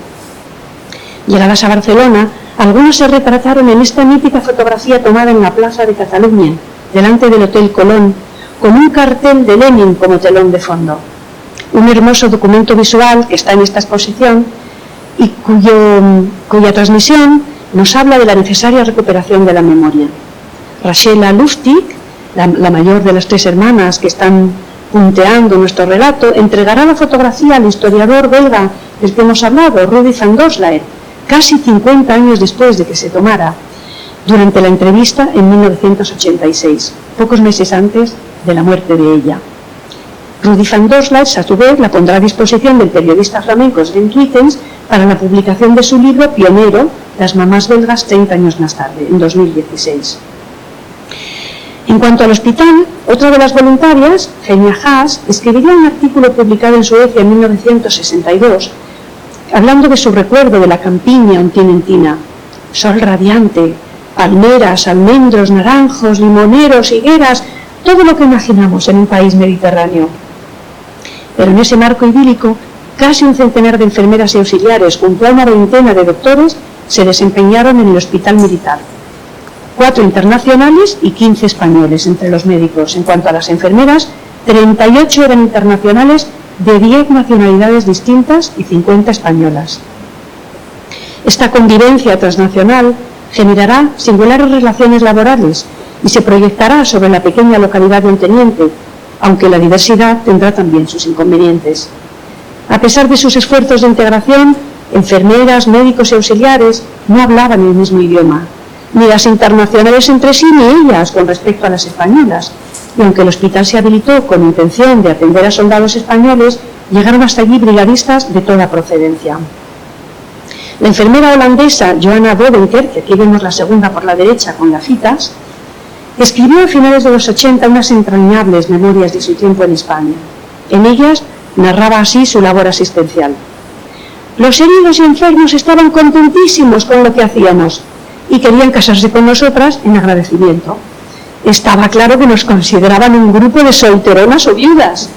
Speaker 1: Llegadas a Barcelona, algunos se retrataron en esta mítica fotografía tomada en la plaza de Cataluña, delante del Hotel Colón, con un cartel de Lenin como telón de fondo. Un hermoso documento visual que está en esta exposición y cuya transmisión nos habla de la necesaria recuperación de la memoria. Rachela Lustig, la mayor de las 3 hermanas que están punteando nuestro relato, entregará la fotografía al historiador belga del que hemos hablado, Rudy van Doorslaer, casi 50 años después de que se tomara, durante la entrevista en 1986, pocos meses antes de la muerte de ella. Rudy van Doorslaer, a su vez, la pondrá a disposición del periodista flamenco Sven Twittens para la publicación de su libro pionero las mamás belgas 30 años más tarde, en 2016. En cuanto al hospital, otra de las voluntarias, Genia Haas, escribiría un artículo publicado en Suecia en 1962, hablando de su recuerdo de la campiña untinentina. Sol radiante, palmeras, almendros, naranjos, limoneros, higueras, todo lo que imaginamos en un país mediterráneo. Pero en ese marco idílico, casi un centenar de enfermeras y auxiliares, junto a una veintena de doctores, se desempeñaron en el hospital militar. 4 internacionales y 15 españoles entre los médicos. En cuanto a las enfermeras, 38 eran internacionales de 10 nacionalidades distintas y 50 españolas. Esta convivencia transnacional generará singulares relaciones laborales y se proyectará sobre la pequeña localidad de Onteniente, aunque la diversidad tendrá también sus inconvenientes. A pesar de sus esfuerzos de integración, enfermeras, médicos y auxiliares no hablaban el mismo idioma, ni las internacionales entre sí ni ellas con respecto a las españolas, y aunque el hospital se habilitó con intención de atender a soldados españoles, llegaron hasta allí brigadistas de toda procedencia. La enfermera holandesa Johanna Bovenker, que aquí vemos la segunda por la derecha con gafitas, escribió a finales de los 80 unas entrañables memorias de su tiempo en España. En ellas narraba así su labor asistencial. Los heridos y enfermos estaban contentísimos con lo que hacíamos y querían casarse con nosotras en agradecimiento. Estaba claro que nos consideraban un grupo de solteronas o viudas.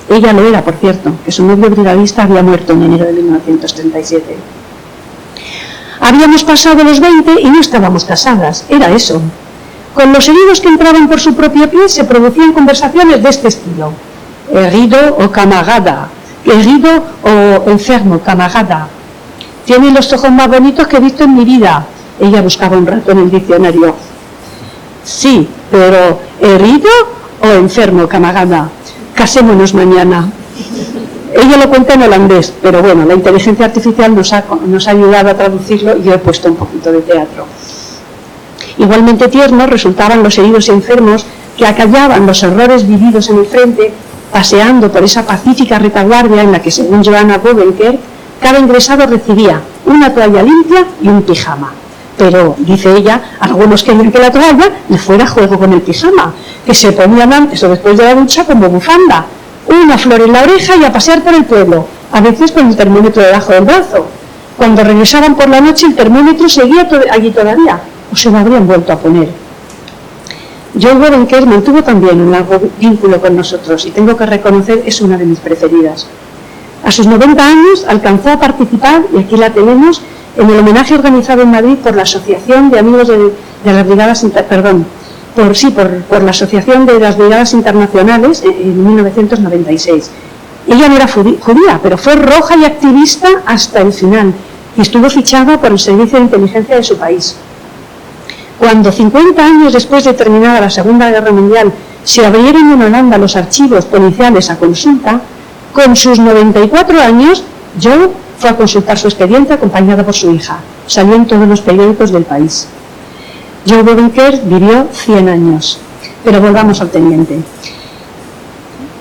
Speaker 1: Ella lo era, por cierto, que su novio brigadista había muerto en enero de 1937. Habíamos pasado los 20 y no estábamos casadas, era eso. Con los heridos que entraban por su propio pie se producían conversaciones de este estilo. Herido o camarada, herido o enfermo, camarada. Tiene los ojos más bonitos que he visto en mi vida. Ella buscaba un rato en el diccionario. Sí, pero ¿herido o enfermo, camarada? Casémonos mañana. Ella lo cuenta en holandés, pero bueno, la inteligencia artificial nos ha ayudado a traducirlo y yo he puesto un poquito de teatro. Igualmente tiernos resultaban los heridos y enfermos que acallaban los horrores vividos en el frente, paseando por esa pacífica retaguardia en la que, según Johanna Bovenker, cada ingresado recibía una toalla limpia y un pijama. Pero, dice ella, algunos querían que la toalla le fuera a juego con el pijama, que se ponían antes o después de la ducha como bufanda, una flor en la oreja y a pasear por el pueblo, a veces con el termómetro debajo del brazo. Cuando regresaban por la noche el termómetro seguía allí todavía, o se lo habrían vuelto a poner. John Bovenker mantuvo también un largo vínculo con nosotros y tengo que reconocer es una de mis preferidas. A sus 90 años alcanzó a participar, y aquí la tenemos, en el homenaje organizado en Madrid por la Asociación de Amigos de las Brigadas, por la Asociación de las Brigadas Internacionales en 1996. Ella no era judía, pero fue roja y activista hasta el final y estuvo fichada por el Servicio de Inteligencia de su país. Cuando 50 años después de terminada la Segunda Guerra Mundial se abrieron en Holanda los archivos policiales a consulta, con sus 94 años, Jo fue a consultar su expediente acompañada por su hija. Salió en todos los periódicos del país. Jo Bovenker vivió 100 años. Pero volvamos al teniente.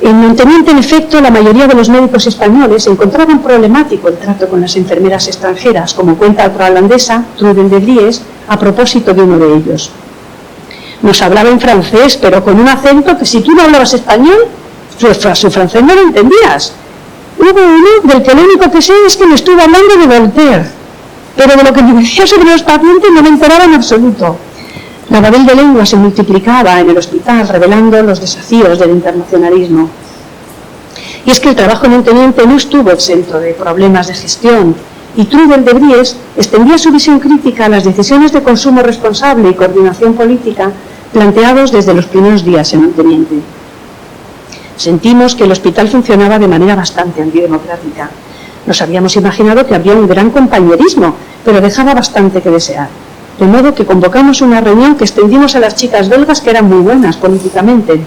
Speaker 1: En Onteniente, en efecto, la mayoría de los médicos españoles encontraban problemático el trato con las enfermeras extranjeras, como cuenta otra holandesa, Trudel de Vries, a propósito de uno de ellos. Nos hablaba en francés, pero con un acento que si tú no hablabas español, su francés no lo entendías. Hubo uno del que lo único que sé es que me estuvo hablando de Voltaire, pero de lo que me decía sobre los pacientes no me enteraba en absoluto. La babel de lengua se multiplicaba en el hospital, revelando los desafíos del internacionalismo. Y es que el trabajo en Onteniente no estuvo exento de problemas de gestión, y Trudel de Vries extendía su visión crítica a las decisiones de consumo responsable y coordinación política planteados desde los primeros días en Onteniente. Sentimos que el hospital funcionaba de manera bastante antidemocrática. Nos habíamos imaginado que había un gran compañerismo, pero dejaba bastante que desear. De modo que convocamos una reunión que extendimos a las chicas belgas, que eran muy buenas políticamente,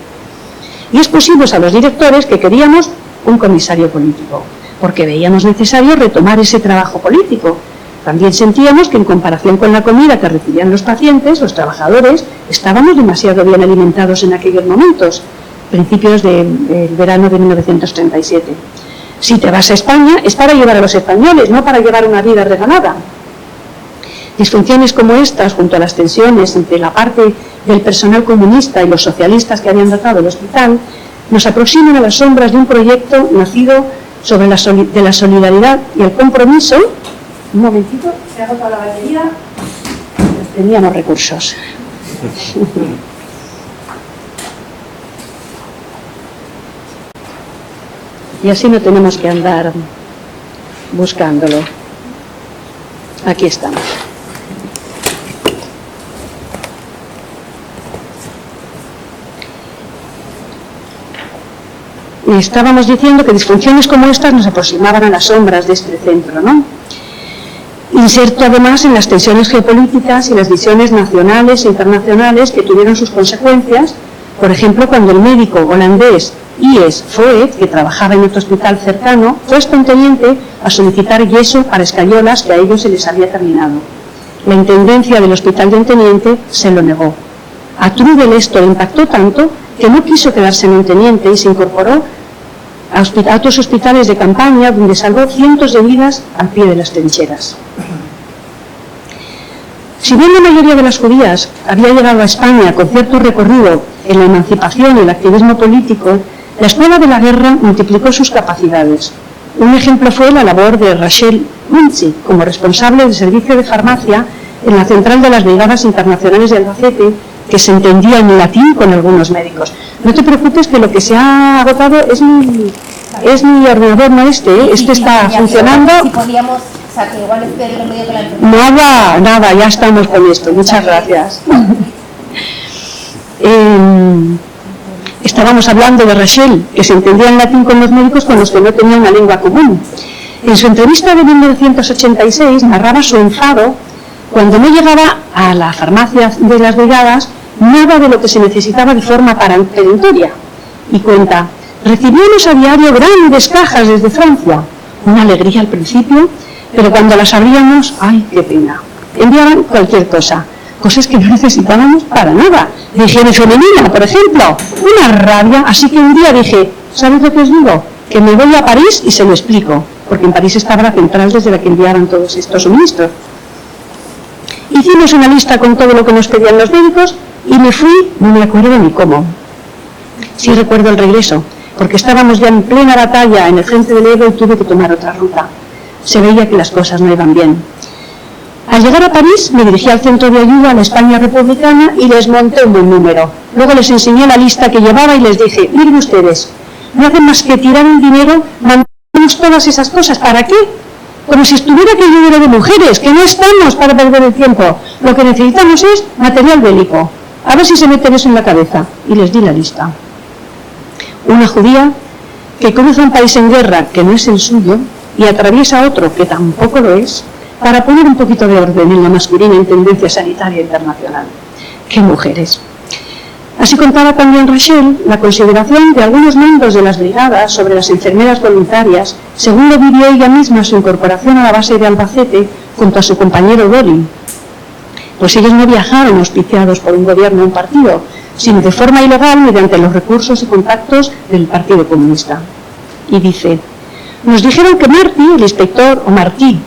Speaker 1: y expusimos a los directores que queríamos un comisario político, porque veíamos necesario retomar ese trabajo político. También sentíamos que en comparación con la comida que recibían los pacientes, los trabajadores, estábamos demasiado bien alimentados en aquellos momentos, principios del verano de 1937. Si te vas a España es para llevar a los españoles, no para llevar una vida regalada. Disfunciones como estas, junto a las tensiones entre la parte del personal comunista y los socialistas que habían dotado el hospital, nos aproximan a las sombras de un proyecto nacido sobre de la solidaridad y el compromiso. Un momentito, se ha agotado la batería. Teníamos recursos. Y así no tenemos que andar buscándolo. Aquí estamos. Y estábamos diciendo que disfunciones como estas nos aproximaban a las sombras de este centro, ¿no? Inserto además en las tensiones geopolíticas y las visiones nacionales e internacionales que tuvieron sus consecuencias, por ejemplo, cuando el médico holandés I.S. Foet, que trabajaba en otro hospital cercano, fue espontáneamente a solicitar yeso para escayolas que a ellos se les había terminado. La intendencia del hospital de Onteniente se lo negó. A Trudel esto le impactó tanto que no quiso quedarse en Onteniente y se incorporó a otros hospitales de campaña donde salvó cientos de vidas al pie de las trincheras. Si bien la mayoría de las judías había llegado a España con cierto recorrido en la emancipación y el activismo político, la Escuela de la Guerra multiplicó sus capacidades. Un ejemplo fue la labor de Rachel Munchi como responsable del servicio de farmacia en la central de las Brigadas Internacionales de Albacete, que se entendía en latín con algunos médicos. No te preocupes que lo que se ha agotado es mi ordenador, no este está funcionando.
Speaker 2: Si podíamos, o sea, que igual espero el ruido de la enfermedad.
Speaker 1: Nada, ya estamos con esto, muchas gracias. Estábamos hablando de Rachel, que se entendía en latín con los médicos con los que no tenía una lengua común. En su entrevista de 1986 narraba su enfado cuando no llegaba a la farmacia de las brigadas nada de lo que se necesitaba de forma perentoria. Y cuenta, recibíamos a diario grandes cajas desde Francia, una alegría al principio, pero cuando las abríamos, ¡ay, qué pena! Enviaban cualquier cosa, cosas que no necesitábamos para nada. De higiene femenina, por ejemplo, una rabia, así que un día dije, ¿sabes lo que os digo? Que me voy a París y se lo explico, porque en París estaba la central desde la que enviaban todos estos suministros. Hicimos una lista con todo lo que nos pedían los médicos y me fui, no me acuerdo ni cómo. Sí recuerdo el regreso, porque estábamos ya en plena batalla en el frente del Ebro y tuve que tomar otra ruta. Se veía que las cosas no iban bien. Al llegar a París me dirigí al centro de ayuda a la España republicana y les monté un buen número. Luego les enseñé la lista que llevaba y les dije, miren ustedes, no hacen más que tirar el dinero, mandamos todas esas cosas, ¿para qué? Como si estuviera aquí el número de mujeres, que no estamos para perder el tiempo. Lo que necesitamos es material bélico. A ver si se meten eso en la cabeza. Y les di la lista. Una judía que cruza un país en guerra que no es el suyo y atraviesa otro que tampoco lo es, para poner un poquito de orden en la masculina intendencia sanitaria internacional. ¡Qué mujeres! Así contaba también Rachel la consideración de algunos miembros de las brigadas sobre las enfermeras voluntarias, según lo vivió ella misma su incorporación a la base de Albacete junto a su compañero Dolly. Pues ellos no viajaron auspiciados por un gobierno o un partido, sino de forma ilegal mediante los recursos y contactos del Partido Comunista. Y dice, nos dijeron que Martí,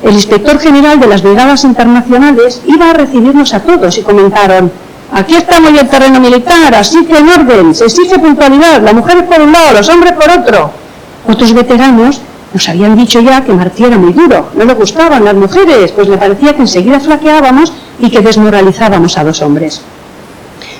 Speaker 1: el inspector general de las brigadas internacionales, iba a recibirnos a todos y comentaron, aquí estamos en el terreno militar, así que en orden, se exige puntualidad, las mujeres por un lado, los hombres por otro. Otros veteranos nos habían dicho ya que Martí era muy duro, no le gustaban las mujeres, pues le parecía que enseguida flaqueábamos y que desmoralizábamos a los hombres.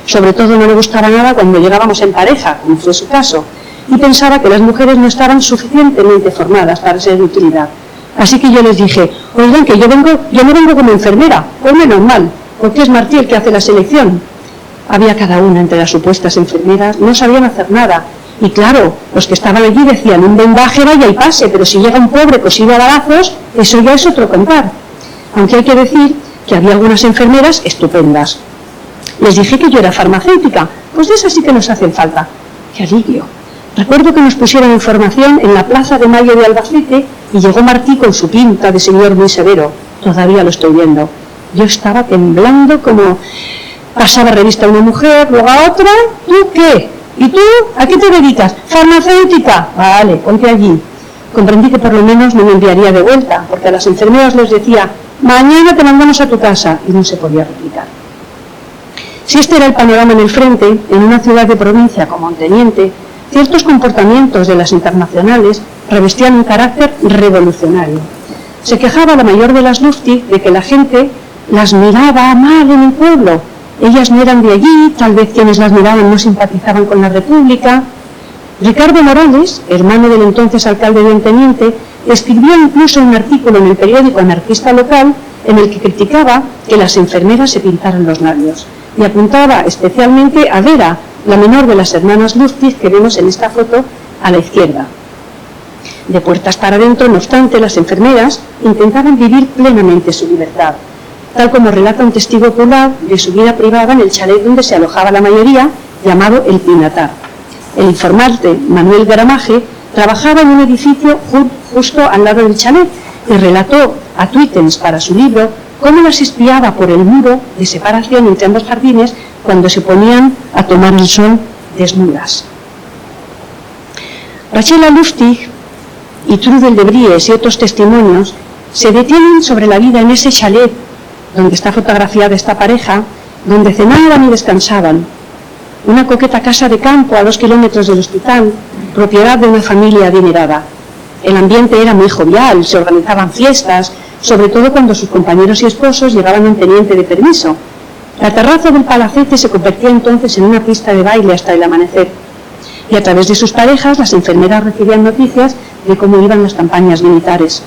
Speaker 1: Sobre todo no le gustaba nada cuando llegábamos en pareja, como fue su caso, y pensaba que las mujeres no estaban suficientemente formadas para ser de utilidad. Así que yo les dije, oigan, que yo no vengo como enfermera, pues menos mal, porque es Martí el que hace la selección. Había cada una entre las supuestas enfermeras, no sabían hacer nada. Y claro, los que estaban allí decían, un vendaje vaya y pase, pero si llega un pobre cosido a balazos, eso ya es otro contar. Aunque hay que decir que había algunas enfermeras estupendas. Les dije que yo era farmacéutica, pues de esas sí que nos hacen falta. ¡Qué alivio! Recuerdo que nos pusieron en formación en la Plaza de Mayo de Albacete y llegó Martí con su pinta de señor muy severo. Todavía lo estoy viendo. Yo estaba temblando como pasaba revista a una mujer, luego a otra. ¿Tú qué? ¿Y tú? ¿A qué te dedicas? Farmacéutica. Vale, ponte allí. Comprendí que por lo menos no me enviaría de vuelta, porque a las enfermeras les decía, mañana te mandamos a tu casa, y no se podía replicar. Si este era el panorama en el frente, en una ciudad de provincia como Onteniente, ciertos comportamientos de las internacionales revestían un carácter revolucionario. Se quejaba la mayor de las Luftig de que la gente las miraba mal en el pueblo. Ellas no eran de allí, tal vez quienes las miraban no simpatizaban con la República. Ricardo Morales, hermano del entonces alcalde de Onteniente, escribió incluso un artículo en el periódico anarquista local en el que criticaba que las enfermeras se pintaran los labios y apuntaba especialmente a Vera, la menor de las hermanas Luftig que vemos en esta foto a la izquierda. De puertas para adentro, no obstante, las enfermeras intentaban vivir plenamente su libertad, tal como relata un testigo ocular de su vida privada en el chalet donde se alojaba la mayoría, llamado El Pinatar. El informante Manuel Garamaje trabajaba en un edificio justo al lado del chalet y relató a Twittens para su libro cómo las espiaba por el muro de separación entre ambos jardines cuando se ponían a tomar el sol desnudas. Rachela Luftig y Trudel de Bries y otros testimonios se detienen sobre la vida en ese chalet donde está fotografiada esta pareja, donde cenaban y descansaban. Una coqueta casa de campo a 2 kilómetros del hospital, propiedad de una familia adinerada. El ambiente era muy jovial, se organizaban fiestas, sobre todo cuando sus compañeros y esposos llegaban a Onteniente de permiso. La terraza del palacete se convertía entonces en una pista de baile hasta el amanecer. Y a través de sus parejas, las enfermeras recibían noticias de cómo iban las campañas militares.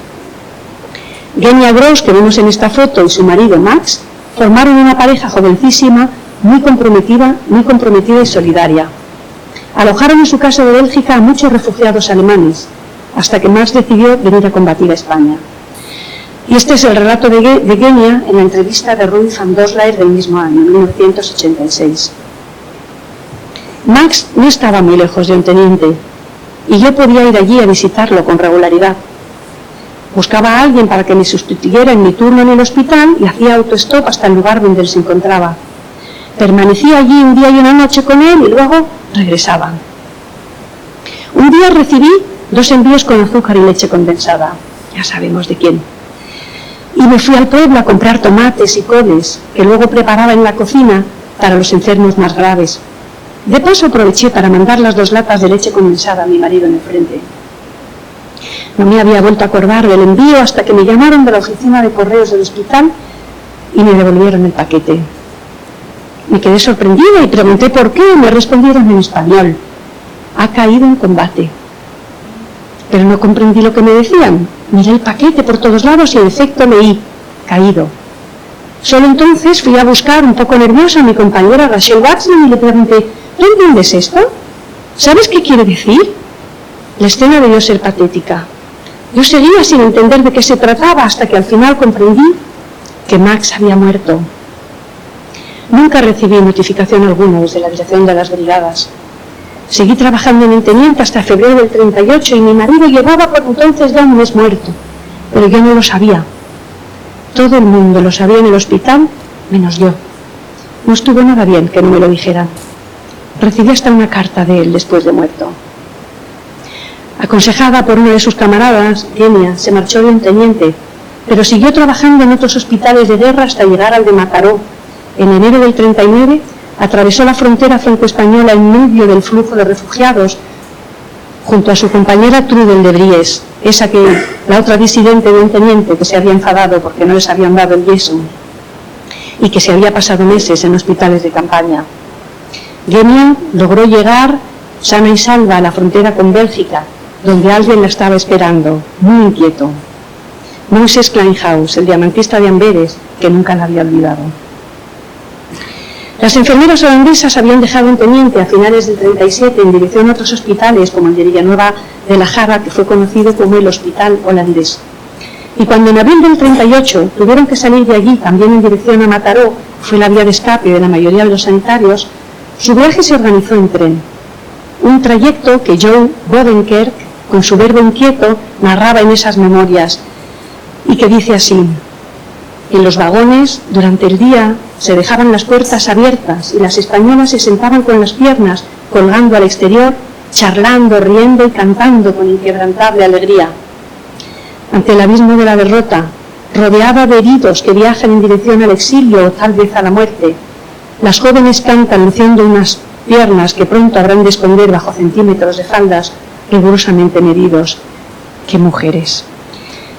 Speaker 1: Genia Gross, que vemos en esta foto, y su marido Max, formaron una pareja jovencísima, muy comprometida y solidaria. Alojaron en su casa de Bélgica a muchos refugiados alemanes, hasta que Max decidió venir a combatir a España. Y este es el relato de Genia en la entrevista de Rudy van Doslaer del mismo año, 1986. Max no estaba muy lejos de Onteniente, y yo podía ir allí a visitarlo con regularidad. Buscaba a alguien para que me sustituyera en mi turno en el hospital y hacía autostop hasta el lugar donde él se encontraba. Permanecía allí un día y una noche con él y luego regresaba. Un día recibí 2 envíos con azúcar y leche condensada, ya sabemos de quién. Y me fui al pueblo a comprar tomates y coles, que luego preparaba en la cocina para los enfermos más graves. De paso aproveché para mandar las 2 latas de leche condensada a mi marido en el frente. No me había vuelto a acordar del envío hasta que me llamaron de la oficina de correos del hospital y me devolvieron el paquete. Me quedé sorprendida y pregunté por qué, y me respondieron en español: ha caído en combate. Pero no comprendí lo que me decían. Miré el paquete por todos lados y en efecto leí: caído. Solo entonces fui a buscar, un poco nerviosa, a mi compañera Rachel Watson y le pregunté: ¿tú entiendes esto? ¿Sabes qué quiere decir? La escena debió ser patética. Yo seguía sin entender de qué se trataba hasta que al final comprendí que Max había muerto. Nunca recibí notificación alguna desde la dirección de las brigadas. Seguí trabajando en Onteniente hasta febrero del 38 y mi marido llevaba por entonces ya un mes muerto, pero yo no lo sabía. Todo el mundo lo sabía en el hospital, menos yo. No estuvo nada bien que no me lo dijeran. Recibí hasta una carta de él después de muerto. Aconsejada por una de sus camaradas, Genia se marchó de Onteniente, pero siguió trabajando en otros hospitales de guerra hasta llegar al de Mataró. En enero del 39 atravesó la frontera franco-española en medio del flujo de refugiados, junto a su compañera Trudel de Bries, la otra disidente de Onteniente que se había enfadado porque no les habían dado el yeso y que se había pasado meses en hospitales de campaña. Genia logró llegar sana y salva a la frontera con Bélgica, donde alguien la estaba esperando, muy inquieto. Moses Kleinhaus, el diamantista de Amberes, que nunca la había olvidado. Las enfermeras holandesas habían dejado Onteniente a finales del 37 en dirección a otros hospitales, como el de Villanueva de la Jara, que fue conocido como el Hospital Holandés. Y cuando en abril del 38 tuvieron que salir de allí también en dirección a Mataró, fue la vía de escape de la mayoría de los sanitarios, su viaje se organizó en tren. Un trayecto que Joe Bodenkerk, con su verbo inquieto, narraba en esas memorias, y que dice así: en los vagones, durante el día, se dejaban las puertas abiertas y las españolas se sentaban con las piernas colgando al exterior, charlando, riendo y cantando con inquebrantable alegría. Ante el abismo de la derrota, rodeada de heridos que viajan en dirección al exilio o tal vez a la muerte. Las jóvenes cantan luciendo unas piernas que pronto habrán de esconder bajo centímetros de faldas rigurosamente medidos. ¡Qué mujeres!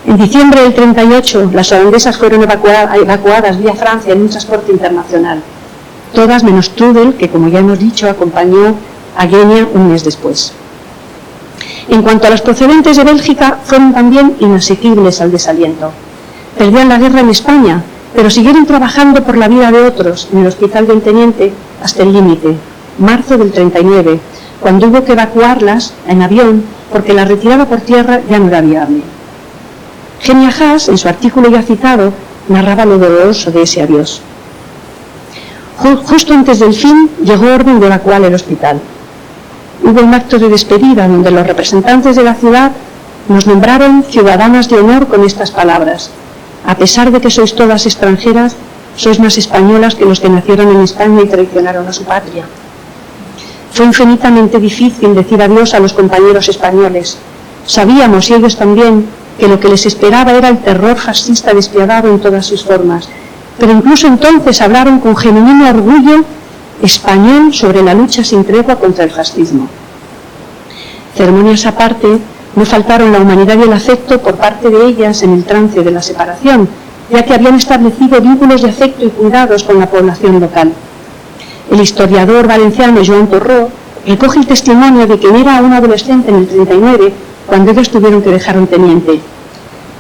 Speaker 1: En diciembre del 38, las holandesas fueron evacuadas vía Francia en un transporte internacional. Todas menos Trudel, que como ya hemos dicho, acompañó a Guenia un mes después. En cuanto a las procedentes de Bélgica, fueron también inasequibles al desaliento. Perdían la guerra en España, pero siguieron trabajando por la vida de otros en el Hospital del Teniente hasta el límite, marzo del 39, cuando hubo que evacuarlas en avión porque la retirada por tierra ya no era viable. Genia Haas, en su artículo ya citado, narraba lo doloroso de ese adiós. Justo antes del fin llegó orden de evacuar el hospital. Hubo un acto de despedida donde los representantes de la ciudad nos nombraron ciudadanas de honor con estas palabras: a pesar de que sois todas extranjeras, sois más españolas que los que nacieron en España y traicionaron a su patria. Fue infinitamente difícil decir adiós a los compañeros españoles. Sabíamos, y ellos también, que lo que les esperaba era el terror fascista despiadado en todas sus formas. Pero incluso entonces hablaron con genuino orgullo español sobre la lucha sin tregua contra el fascismo. Ceremonias aparte, no faltaron la humanidad y el afecto por parte de ellas en el trance de la separación, ya que habían establecido vínculos de afecto y cuidados con la población local. El historiador valenciano Joan Torró recoge el testimonio de quien era un adolescente en el 39, cuando ellos tuvieron que dejar un teniente.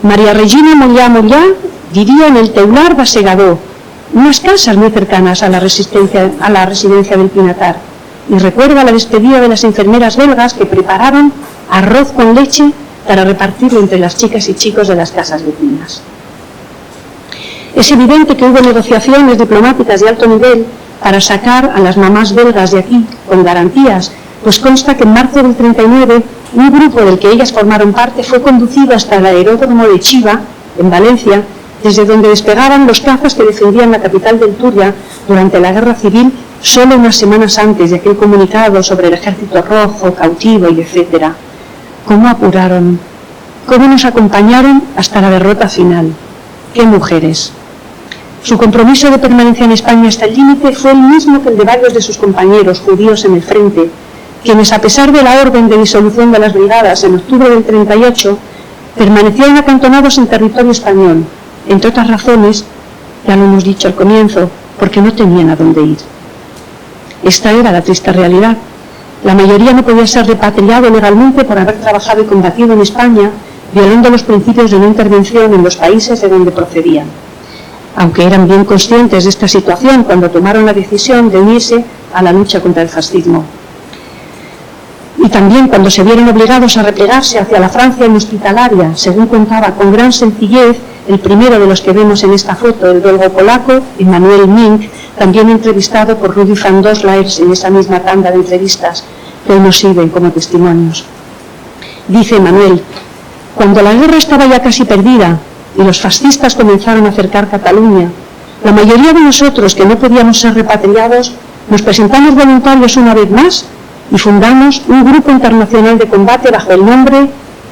Speaker 1: María Regina Mollà vivía en el Teular de Segador, unas casas muy cercanas a la residencia del Pinatar, y recuerda la despedida de las enfermeras belgas que prepararon arroz con leche para repartirlo entre las chicas y chicos de las casas vecinas. Es evidente que hubo negociaciones diplomáticas de alto nivel para sacar a las mamás belgas de aquí con garantías, pues consta que en marzo del 39 un grupo del que ellas formaron parte fue conducido hasta el aeródromo de Chiva, en Valencia, desde donde despegaban los cazas que defendían la capital del Turia durante la Guerra Civil, solo unas semanas antes de aquel comunicado sobre el Ejército Rojo, cautivo y etcétera. ¿Cómo apuraron? ¿Cómo nos acompañaron hasta la derrota final? ¡Qué mujeres! Su compromiso de permanencia en España hasta el límite fue el mismo que el de varios de sus compañeros judíos en el frente, quienes, a pesar de la orden de disolución de las brigadas en octubre del 38, permanecieron acantonados en territorio español, entre otras razones, ya lo hemos dicho al comienzo, porque no tenían a dónde ir. Esta era la triste realidad. La mayoría no podía ser repatriado legalmente por haber trabajado y combatido en España, violando los principios de no intervención en los países de donde procedían. Aunque eran bien conscientes de esta situación cuando tomaron la decisión de unirse a la lucha contra el fascismo. Y también cuando se vieron obligados a replegarse hacia la Francia inhospitalaria, según contaba con gran sencillez el primero de los que vemos en esta foto, el belgo-polaco Emmanuel Mink, también entrevistado por Rudy van Doslaers en esa misma tanda de entrevistas que hoy nos sirven como testimonios. Dice Emmanuel: cuando la guerra estaba ya casi perdida y los fascistas comenzaron a cercar Cataluña, la mayoría de nosotros que no podíamos ser repatriados nos presentamos voluntarios una vez más y fundamos un grupo internacional de combate bajo el nombre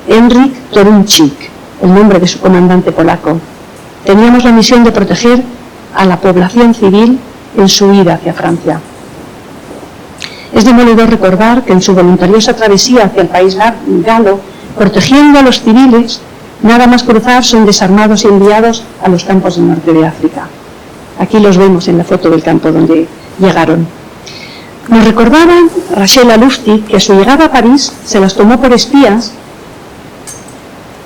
Speaker 1: Henryk Torunchik, el nombre de su comandante polaco. Teníamos la misión de proteger a la población civil en su huida hacia Francia. Es demoledor recordar que en su voluntariosa travesía hacia el país galo, protegiendo a los civiles, nada más cruzar son desarmados y enviados a los campos del norte de África. Aquí los vemos en la foto del campo donde llegaron. Nos recordaba Rachel Alufti que a su llegada a París se las tomó por espías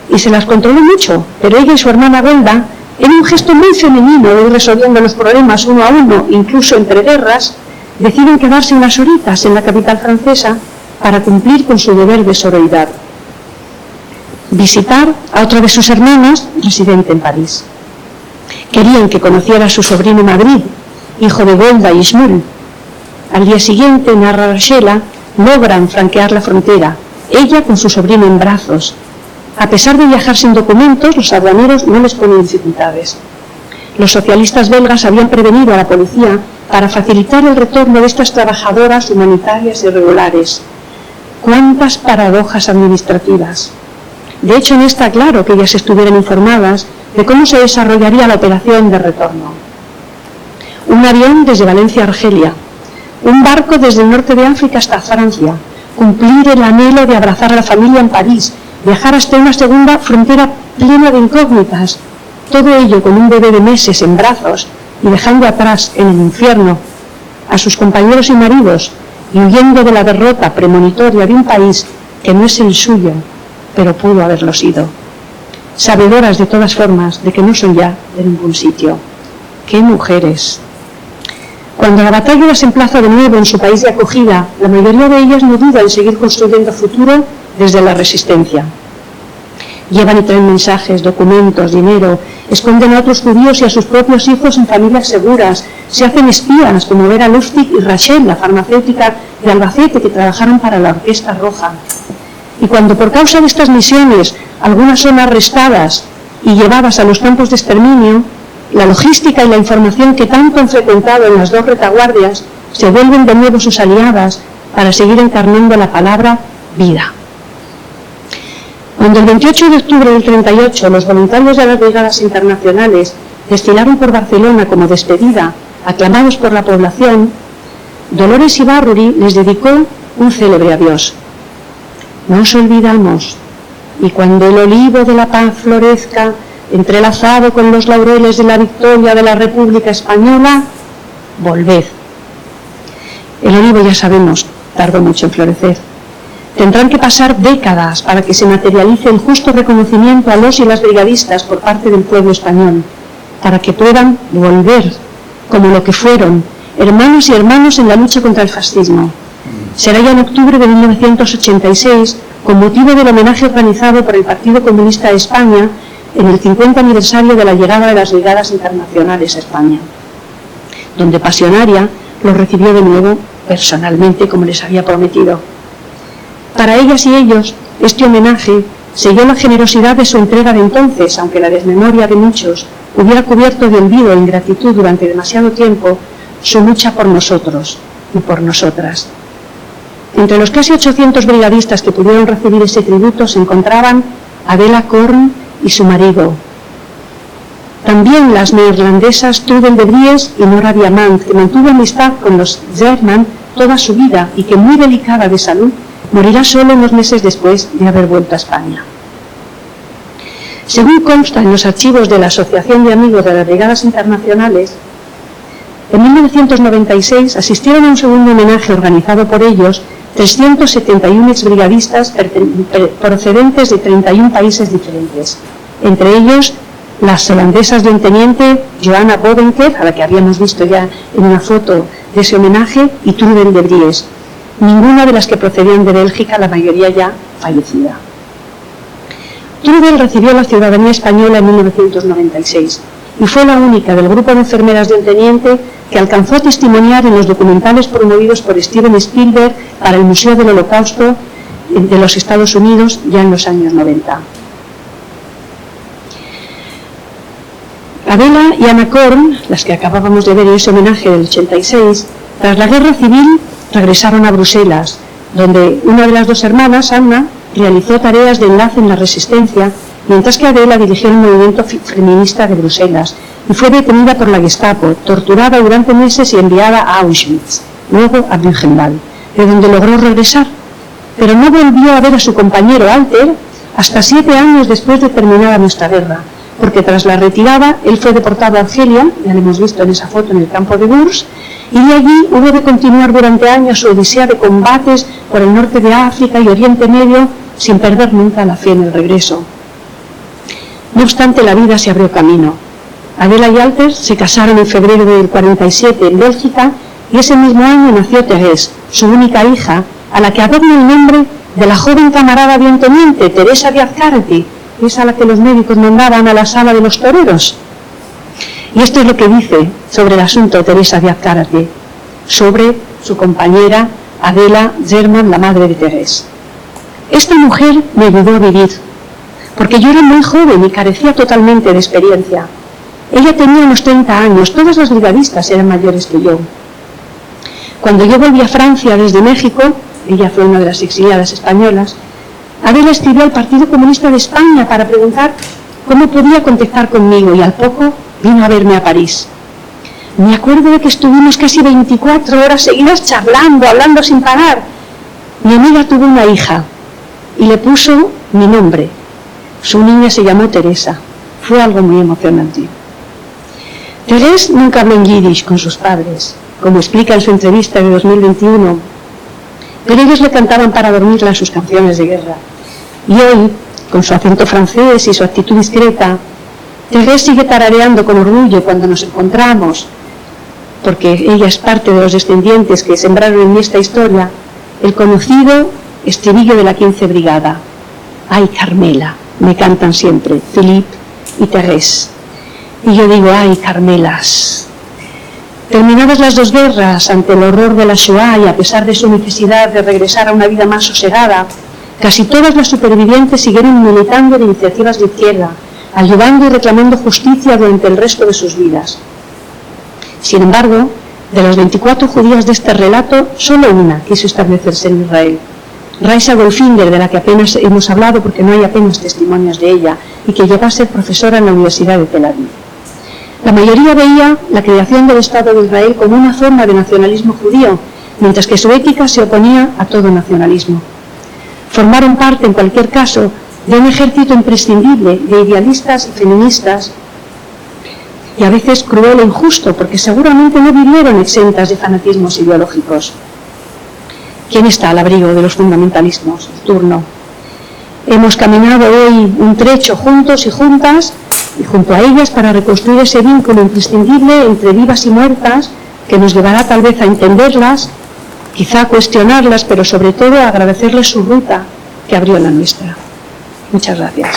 Speaker 1: y se las controló mucho, pero ella y su hermana Golda, en un gesto muy femenino de ir resolviendo los problemas uno a uno, incluso entre guerras, deciden quedarse unas horitas en la capital francesa para cumplir con su deber de sororidad: visitar a otra de sus hermanas residente en París. Querían que conociera a su sobrino Madrid, hijo de Golda y Shmuel. Al día siguiente, narra Rachela, logran franquear la frontera, ella con su sobrino en brazos. A pesar de viajar sin documentos, los aduaneros no les ponen dificultades. Los socialistas belgas habían prevenido a la policía para facilitar el retorno de estas trabajadoras humanitarias irregulares. ¡Cuántas paradojas administrativas! De hecho, no está claro que ellas estuvieran informadas de cómo se desarrollaría la operación de retorno. Un avión desde Valencia a Argelia, un barco desde el norte de África hasta Francia, cumplir el anhelo de abrazar a la familia en París, viajar hasta una segunda frontera plena de incógnitas, todo ello con un bebé de meses en brazos y dejando atrás en el infierno a sus compañeros y maridos y huyendo de la derrota premonitoria de un país que no es el suyo, pero pudo haberlo sido. Sabedoras de todas formas de que no son ya de ningún sitio. ¡Qué mujeres! Cuando la batalla las emplaza de nuevo en su país de acogida, la mayoría de ellas no duda en seguir construyendo futuro desde la resistencia. Llevan y traen mensajes, documentos, dinero, esconden a otros judíos y a sus propios hijos en familias seguras, se hacen espías como Vera Lustig y Rachel, la farmacéutica de Albacete que trabajaron para la Orquesta Roja. Y cuando por causa de estas misiones algunas son arrestadas y llevadas a los campos de exterminio, la logística y la información que tanto han frecuentado en las dos retaguardias se vuelven de nuevo sus aliadas para seguir encarnando la palabra vida. Cuando el 28 de octubre del 38 los voluntarios de las brigadas internacionales desfilaron por Barcelona como despedida, aclamados por la población, Dolores Ibarruri les dedicó un célebre adiós. No os olvidamos, y cuando el olivo de la paz florezca, entrelazado con los laureles de la victoria de la República Española, volved. El olivo, ya sabemos, tardó mucho en florecer. Tendrán que pasar décadas para que se materialice el justo reconocimiento a los y las brigadistas por parte del pueblo español, para que puedan volver como lo que fueron, hermanos y hermanos en la lucha contra el fascismo. Será ya en octubre de 1986, con motivo del homenaje organizado por el Partido Comunista de España en el 50 aniversario de la llegada de las brigadas internacionales a España, donde Pasionaria los recibió de nuevo personalmente como les había prometido. Para ellas y ellos, este homenaje selló la generosidad de su entrega de entonces, aunque la desmemoria de muchos hubiera cubierto de olvido e ingratitud durante demasiado tiempo su lucha por nosotros y por nosotras. Entre los casi 800 brigadistas que pudieron recibir ese tributo se encontraban Adela Korn y su marido. También las neerlandesas Trudel de Vries y Nora Diamant, que mantuvo amistad con los Zerman toda su vida y que, muy delicada de salud, morirá solo unos meses después de haber vuelto a España. Según consta en los archivos de la Asociación de Amigos de las Brigadas Internacionales, en 1996 asistieron a un segundo homenaje organizado por ellos 371 exbrigadistas procedentes de 31 países diferentes, entre ellos las holandesas de un teniente, Johanna Bodenker, a la que habíamos visto ya en una foto de ese homenaje, y Trudel de Vries, ninguna de las que procedían de Bélgica, la mayoría ya fallecida. Trudel recibió la ciudadanía española en 1996 y fue la única del grupo de enfermeras de un teniente que alcanzó a testimoniar en los documentales promovidos por Steven Spielberg para el Museo del Holocausto de los Estados Unidos ya en los años 90. Adela y Anna Korn, las que acabábamos de ver en ese homenaje del 86, tras la guerra civil regresaron a Bruselas, donde una de las dos hermanas, Anna, realizó tareas de enlace en la resistencia, mientras que Adela dirigió el movimiento feminista de Bruselas y fue detenida por la Gestapo, torturada durante meses y enviada a Auschwitz, luego a Buchenwald, de donde logró regresar, pero no volvió a ver a su compañero Alter hasta 7 años después de terminada nuestra guerra, porque tras la retirada él fue deportado a Argelia, ya lo hemos visto en esa foto en el campo de Gurs, y de allí hubo de continuar durante años su odisea de combates por el norte de África y Oriente Medio, sin perder nunca la fe en el regreso. No obstante, la vida se abrió camino. Adela y Alter se casaron en febrero del 47 en Bélgica y ese mismo año nació Thérèse, su única hija, a la que adorna el nombre de la joven camarada de un teniente, Teresa de Azcárate, que es a la que los médicos mandaban a la sala de los toreros. Y esto es lo que dice sobre el asunto Teresa de Azcárate, sobre su compañera Adela Zerman, la madre de Thérèse. Esta mujer me ayudó a vivir, porque yo era muy joven y carecía totalmente de experiencia. Ella tenía unos 30 años, todas las brigadistas eran mayores que yo. Cuando yo volví a Francia desde México, ella fue una de las exiliadas españolas, Adela escribió al Partido Comunista de España para preguntar cómo podía contactar conmigo y al poco vino a verme a París. Me acuerdo de que estuvimos casi 24 horas seguidas charlando, hablando sin parar. Mi amiga tuvo una hija y le puso mi nombre. Su niña se llamó Teresa. Fue algo muy emocionante. Teresa nunca habló en yiddish con sus padres, como explica en su entrevista de 2021, pero ellos le cantaban para dormirla sus canciones de guerra. Y hoy, con su acento francés y su actitud discreta, Teresa sigue tarareando con orgullo cuando nos encontramos, porque ella es parte de los descendientes que sembraron en esta historia el conocido estribillo de la 15 Brigada. Ay, Carmela, me cantan siempre Philippe y Teresa. Y yo digo, ay, Carmelas. Terminadas las dos guerras, ante el horror de la Shoah y a pesar de su necesidad de regresar a una vida más sosegada, casi todas las supervivientes siguieron militando en iniciativas de izquierda, ayudando y reclamando justicia durante el resto de sus vidas. Sin embargo, de las 24 judías de este relato, solo una quiso establecerse en Israel. Raisa Goldfinger, de la que apenas hemos hablado porque no hay apenas testimonios de ella, y que llegó a ser profesora en la Universidad de Tel Aviv. La mayoría veía la creación del Estado de Israel como una forma de nacionalismo judío, mientras que su ética se oponía a todo nacionalismo. Formaron parte, en cualquier caso, de un ejército imprescindible de idealistas y feministas, y a veces cruel e injusto, porque seguramente no vivieron exentas de fanatismos ideológicos. ¿Quién está al abrigo de los fundamentalismos? El turno. Hemos caminado hoy un trecho juntos y juntas, y junto a ellas para reconstruir ese vínculo imprescindible entre vivas y muertas, que nos llevará tal vez a entenderlas, quizá a cuestionarlas, pero sobre todo a agradecerles su ruta que abrió la nuestra. Muchas gracias.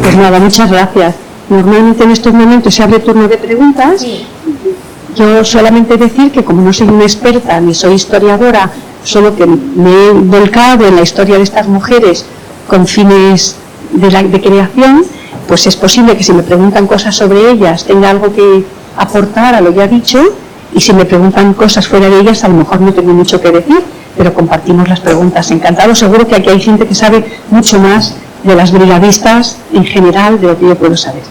Speaker 1: Pues nada, muchas gracias. Normalmente en estos momentos se abre turno de preguntas.
Speaker 2: Sí.
Speaker 1: Yo solamente decir que como no soy una experta ni soy historiadora, solo que me he volcado en la historia de estas mujeres con fines de creación, pues es posible que si me preguntan cosas sobre ellas tenga algo que aportar a lo ya dicho, y si me preguntan cosas fuera de ellas a lo mejor no tengo mucho que decir, pero compartimos las preguntas. Encantado, seguro que aquí hay gente que sabe mucho más de las brigadistas en general de lo que yo puedo saber.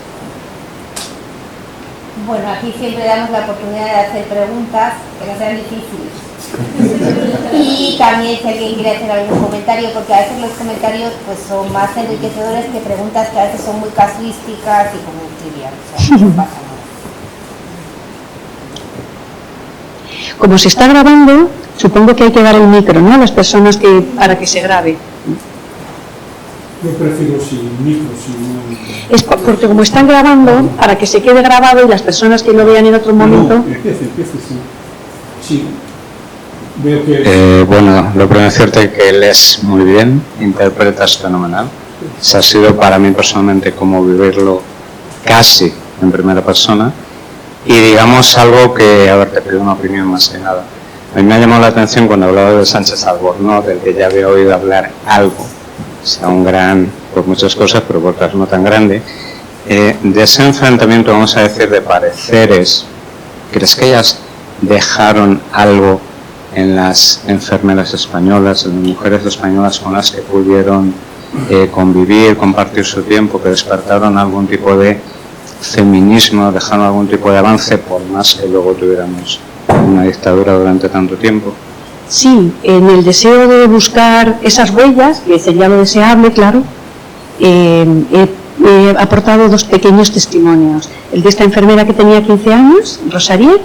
Speaker 2: Bueno, aquí siempre damos la oportunidad de hacer preguntas que no sean difíciles. Y también si alguien quiere hacer algún comentario, porque a veces los comentarios pues son más enriquecedores que preguntas que a veces son muy casuísticas y como triviales. O sea, no pasa nada.
Speaker 1: Como se está grabando, supongo que hay que dar el micro, ¿no?, a las personas para que se grabe.
Speaker 7: Yo prefiero sin micro, sin...
Speaker 1: Es porque como están grabando, para que se quede grabado y las personas que lo vean en otro momento...
Speaker 7: No, empiece, sí. Sí. Veo que...
Speaker 8: Bueno, lo primero es cierto que lees muy bien, interpretas fenomenal. Se ha sido para mí personalmente como vivirlo casi en primera persona. Y digamos algo que, a ver, te pido una opinión más que nada. A mí me ha llamado la atención cuando hablaba de Sánchez Albornoz, del que ya había oído hablar algo, o sea, un gran, por muchas cosas, pero por otras no tan grande, de ese enfrentamiento, vamos a decir, de pareceres. ¿Crees que ellas dejaron algo en las enfermeras españolas, en las mujeres españolas con las que pudieron convivir, compartir su tiempo, que despertaron algún tipo de feminismo, dejaron algún tipo de avance, por más que luego tuviéramos una dictadura durante tanto tiempo?
Speaker 1: Sí, en el deseo de buscar esas huellas, que sería lo deseable, claro, he aportado dos pequeños testimonios. El de esta enfermera que tenía 15 años, Rosarie,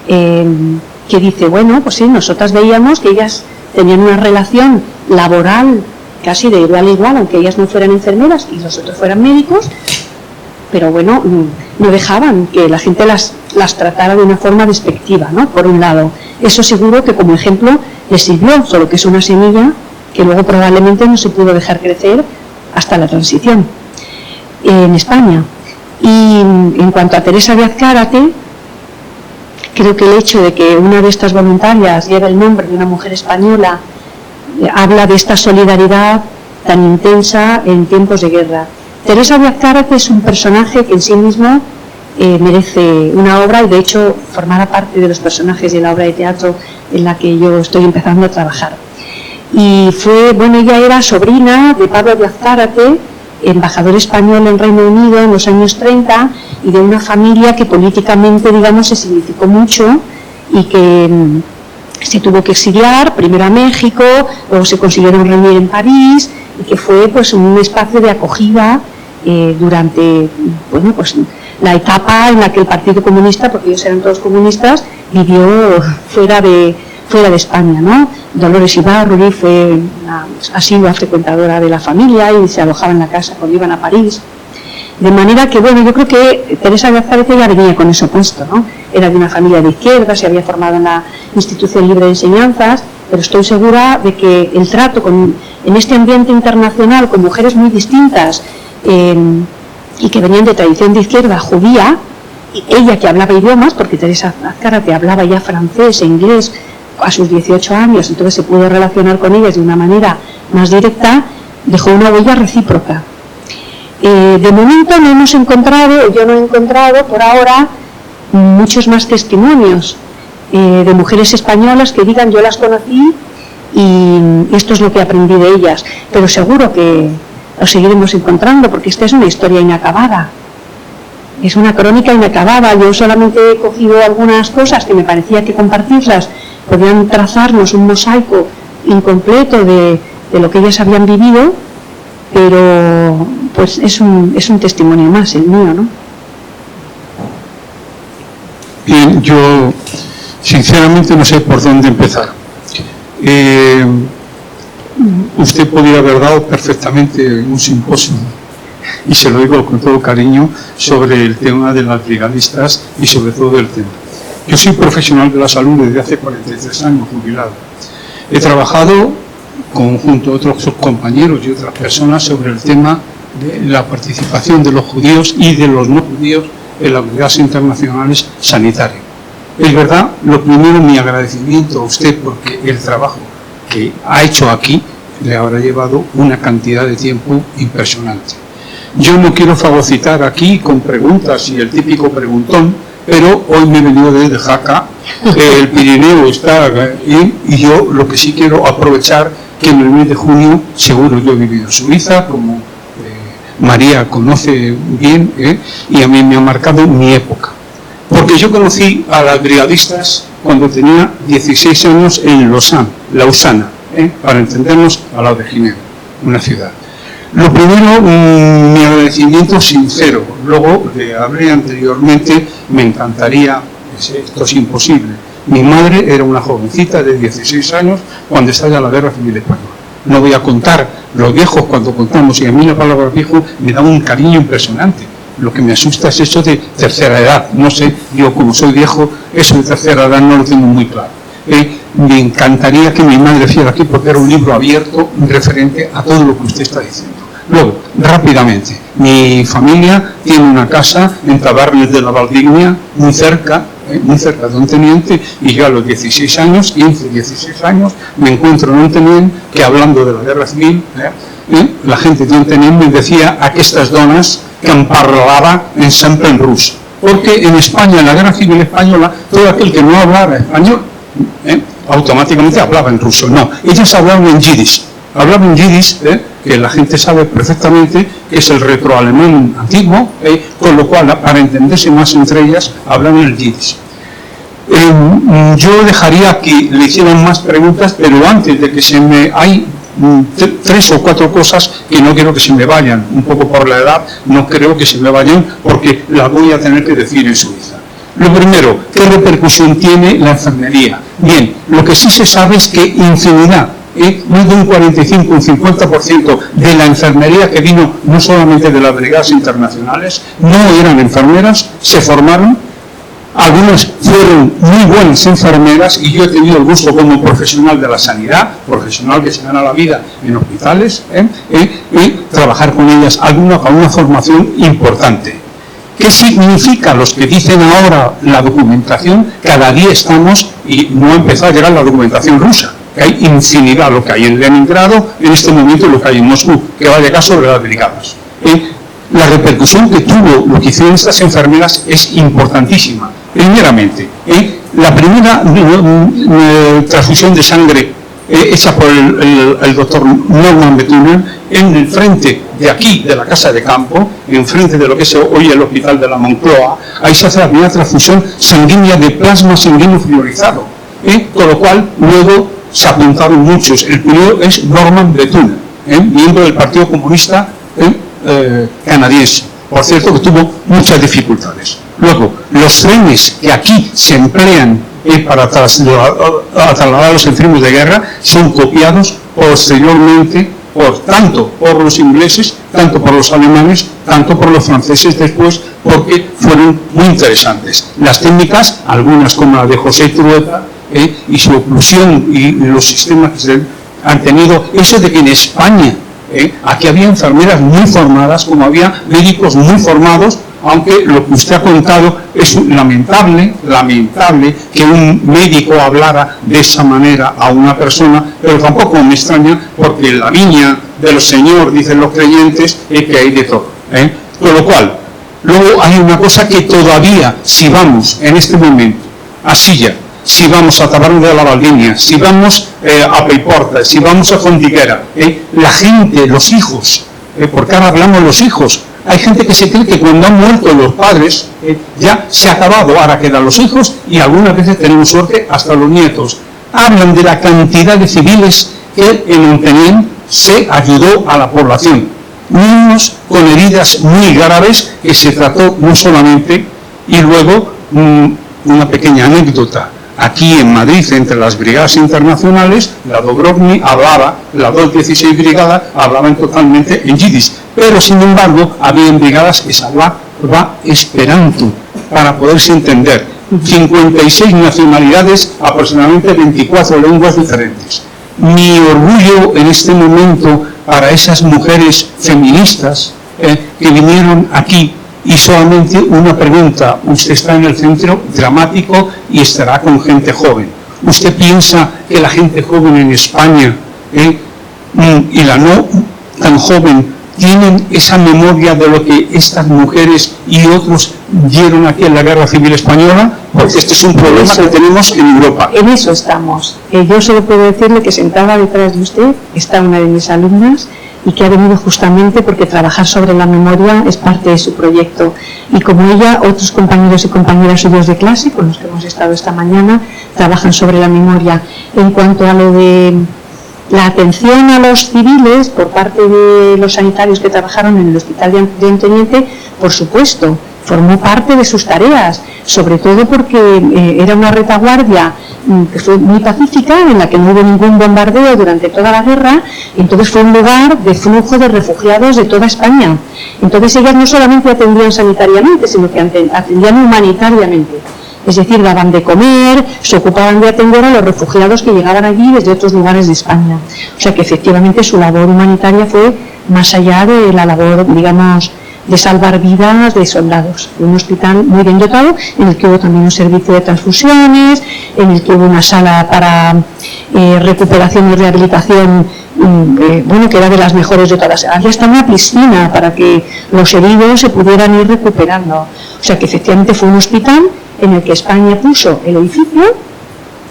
Speaker 1: que dice, bueno, pues sí, nosotras veíamos que ellas tenían una relación laboral casi de igual a igual, aunque ellas no fueran enfermeras y los otros fueran médicos, pero bueno, no dejaban que la gente las tratara de una forma despectiva, ¿no? Por un lado, eso seguro que como ejemplo les sirvió, solo que es una semilla que luego probablemente no se pudo dejar crecer hasta la transición en España. Y en cuanto a Teresa de Azcárate, creo que el hecho de que una de estas voluntarias lleve el nombre de una mujer española habla de esta solidaridad tan intensa en tiempos de guerra. Teresa de Azcárate es un personaje que en sí mismo merece una obra, y de hecho formará parte de los personajes de la obra de teatro en la que yo estoy empezando a trabajar. Y ella era sobrina de Pablo de Azcárate, embajador español en Reino Unido en los años 30, y de una familia que políticamente, digamos, se significó mucho y que se tuvo que exiliar, primero a México, luego se consiguieron reunir en París, y que fue pues un espacio de acogida durante la etapa en la que el Partido Comunista, porque ellos eran todos comunistas, vivió fuera de España, ¿no? Dolores Ibarruri fue una asidua frecuentadora de la familia y se alojaba en la casa cuando iban a París. De manera que, yo creo que Teresa de Azcárate ya venía con eso puesto, ¿no? Era de una familia de izquierda, se había formado en la Institución Libre de Enseñanzas, pero estoy segura de que el trato en este ambiente internacional con mujeres muy distintas y que venían de tradición de izquierda judía, y ella que hablaba idiomas, porque Teresa Azcárate hablaba ya francés e inglés a sus 18 años, entonces se pudo relacionar con ellas de una manera más directa, dejó una huella recíproca. De momento yo no he encontrado por ahora muchos más testimonios de mujeres españolas que digan yo las conocí y esto es lo que aprendí de ellas, pero seguro que lo seguiremos encontrando porque esta es una historia inacabada, es una crónica inacabada. Yo solamente he cogido algunas cosas que me parecía que compartirlas podían trazarnos un mosaico incompleto de lo que ellas habían vivido, pero pues es un testimonio más el mío, ¿no?
Speaker 9: Bien, yo sinceramente no sé por dónde empezar. Usted podría haber dado perfectamente un simposio, y se lo digo con todo cariño, sobre el tema de las brigadistas y sobre todo el tema. Yo soy profesional de la salud desde hace 43 años, jubilado. He trabajado junto a otros compañeros y otras personas sobre el tema de la participación de los judíos y de los no judíos en las brigadas internacionales sanitarias. Es verdad, lo primero, mi agradecimiento a usted porque el trabajo que ha hecho aquí le habrá llevado una cantidad de tiempo impresionante. Yo no quiero fagocitar aquí con preguntas y el típico preguntón, pero hoy me he venido desde Jaca, el Pirineo está y yo lo que sí quiero aprovechar que en el mes de junio seguro yo he vivido en Suiza, como María conoce bien, y a mí me ha marcado mi época. Porque yo conocí a las brigadistas cuando tenía 16 años en Lausana, para entendernos, al lado de Ginebra, una ciudad. Lo primero, mi agradecimiento sincero. Luego, le hablé anteriormente, me encantaría, esto es imposible. Mi madre era una jovencita de 16 años cuando estalla la Guerra Civil Española. No voy a contar los viejos cuando contamos, y a mí la palabra viejo me da un cariño impresionante. Lo que me asusta es eso de tercera edad. No sé, yo como soy viejo, eso de tercera edad no lo tengo muy claro. Me encantaría que mi madre fuera aquí porque era un libro abierto referente a todo lo que usted está diciendo. Luego, rápidamente, mi familia tiene una casa en Tabarnes de la Valdignia, muy cerca de un teniente, y yo a los 16 años, 15, 16 años, me encuentro en un teniente que, hablando de la guerra civil, la gente de un teniente me decía a estas donas que parlava sempre en ruso, porque en España, en la guerra civil española, todo aquel que no hablara español, automáticamente hablaba en ruso. No, ellas hablaban en yiddish. Hablaban en yiddish, que la gente sabe perfectamente que es el retroalemán antiguo, con lo cual, para entenderse más entre ellas, hablaban el yiddish. Yo dejaría que le hicieran más preguntas, pero antes de que hay 3 o 4 cosas que no quiero que se me vayan, un poco por la edad, no creo que se me vayan porque las voy a tener que decir en Suiza. Lo primero, ¿qué repercusión tiene la enfermería? Bien, lo que sí se sabe es que infinidad, más de un 45, un 50% de la enfermería que vino no solamente de las brigadas internacionales, no eran enfermeras, se formaron. Algunas fueron muy buenas enfermeras y yo he tenido el gusto como profesional de la sanidad, profesional que se gana la vida en hospitales, y trabajar con ellas, algunas con una formación importante. ¿Qué significa los que dicen ahora la documentación? Cada día estamos, y no ha empezado a llegar la documentación rusa, que hay infinidad, lo que hay en Leningrado en este momento y lo que hay en Moscú, que vaya acá sobre las brigadas. La repercusión que tuvo lo que hicieron estas enfermeras es importantísima. Primeramente, la primera transfusión de sangre hecha por el doctor Norman Bethune en el frente de aquí, de la casa de campo, en frente de lo que es hoy el hospital de la Moncloa. Ahí se hace la primera transfusión sanguínea de plasma sanguíneo priorizado, con lo cual luego se apuntaron muchos. El primero es Norman Bethune, miembro del Partido Comunista canadiense, por cierto, que tuvo muchas dificultades. Luego, los trenes que aquí se emplean para trasladar los enfermos de guerra son copiados posteriormente tanto por los ingleses, tanto por los alemanes, tanto por los franceses después, porque fueron muy interesantes. Las técnicas, algunas como la de José Trueta, y su oclusión y los sistemas que se han tenido, eso de que en España aquí había enfermeras muy formadas, como había médicos muy formados, aunque lo que usted ha contado es lamentable que un médico hablara de esa manera a una persona, pero tampoco me extraña, porque en la viña del Señor, dicen los creyentes, que hay de todo. Con lo cual, luego hay una cosa que todavía, si vamos en este momento a Silla, si vamos a Tabarón de la Valdiña, si vamos a Peiporta, si vamos a Fondiguera, la gente, los hijos, porque ahora hablamos de los hijos, hay gente que se cree que cuando han muerto los padres ya se ha acabado, ahora quedan los hijos y algunas veces tenemos suerte hasta los nietos. Hablan de la cantidad de civiles que en Ontenien se ayudó a la población, niños con heridas muy graves que se trató no solamente, y luego una pequeña anécdota. Aquí en Madrid, entre las brigadas internacionales, la Dobrovny hablaba, la 216 brigada hablaban totalmente en yiddish, pero sin embargo había brigadas que se hablaba esperanto para poderse entender. 56 nacionalidades, aproximadamente 24 lenguas diferentes. Mi orgullo en este momento para esas mujeres feministas que vinieron aquí. Y solamente una pregunta, usted está en el centro dramático y estará con gente joven. ¿Usted piensa que la gente joven en España y la no tan joven tienen esa memoria de lo que estas mujeres y otros dieron aquí en la Guerra Civil Española? Porque este es un problema que tenemos en Europa.
Speaker 1: En eso estamos. Yo solo puedo decirle que sentada detrás de usted está una de mis alumnas, y que ha venido justamente porque trabajar sobre la memoria es parte de su proyecto. Y como ella, otros compañeros y compañeras suyos de clase, con los que hemos estado esta mañana, trabajan sobre la memoria. En cuanto a lo de la atención a los civiles por parte de los sanitarios que trabajaron en el hospital de Onteniente, por supuesto, formó parte de sus tareas, sobre todo porque era una retaguardia que fue muy pacífica, en la que no hubo ningún bombardeo durante toda la guerra. Entonces fue un lugar de flujo de refugiados de toda España. Entonces ellas no solamente atendían sanitariamente, sino que atendían humanitariamente. Es decir, daban de comer, se ocupaban de atender a los refugiados que llegaban allí desde otros lugares de España. O sea que efectivamente su labor humanitaria fue más allá de la labor, digamos, de salvar vidas de soldados. Un hospital muy bien dotado, en el que hubo también un servicio de transfusiones, en el que hubo una sala para recuperación y rehabilitación, que era de las mejores dotadas. Había hasta una piscina para que los heridos se pudieran ir recuperando. O sea que efectivamente fue un hospital en el que España puso el edificio,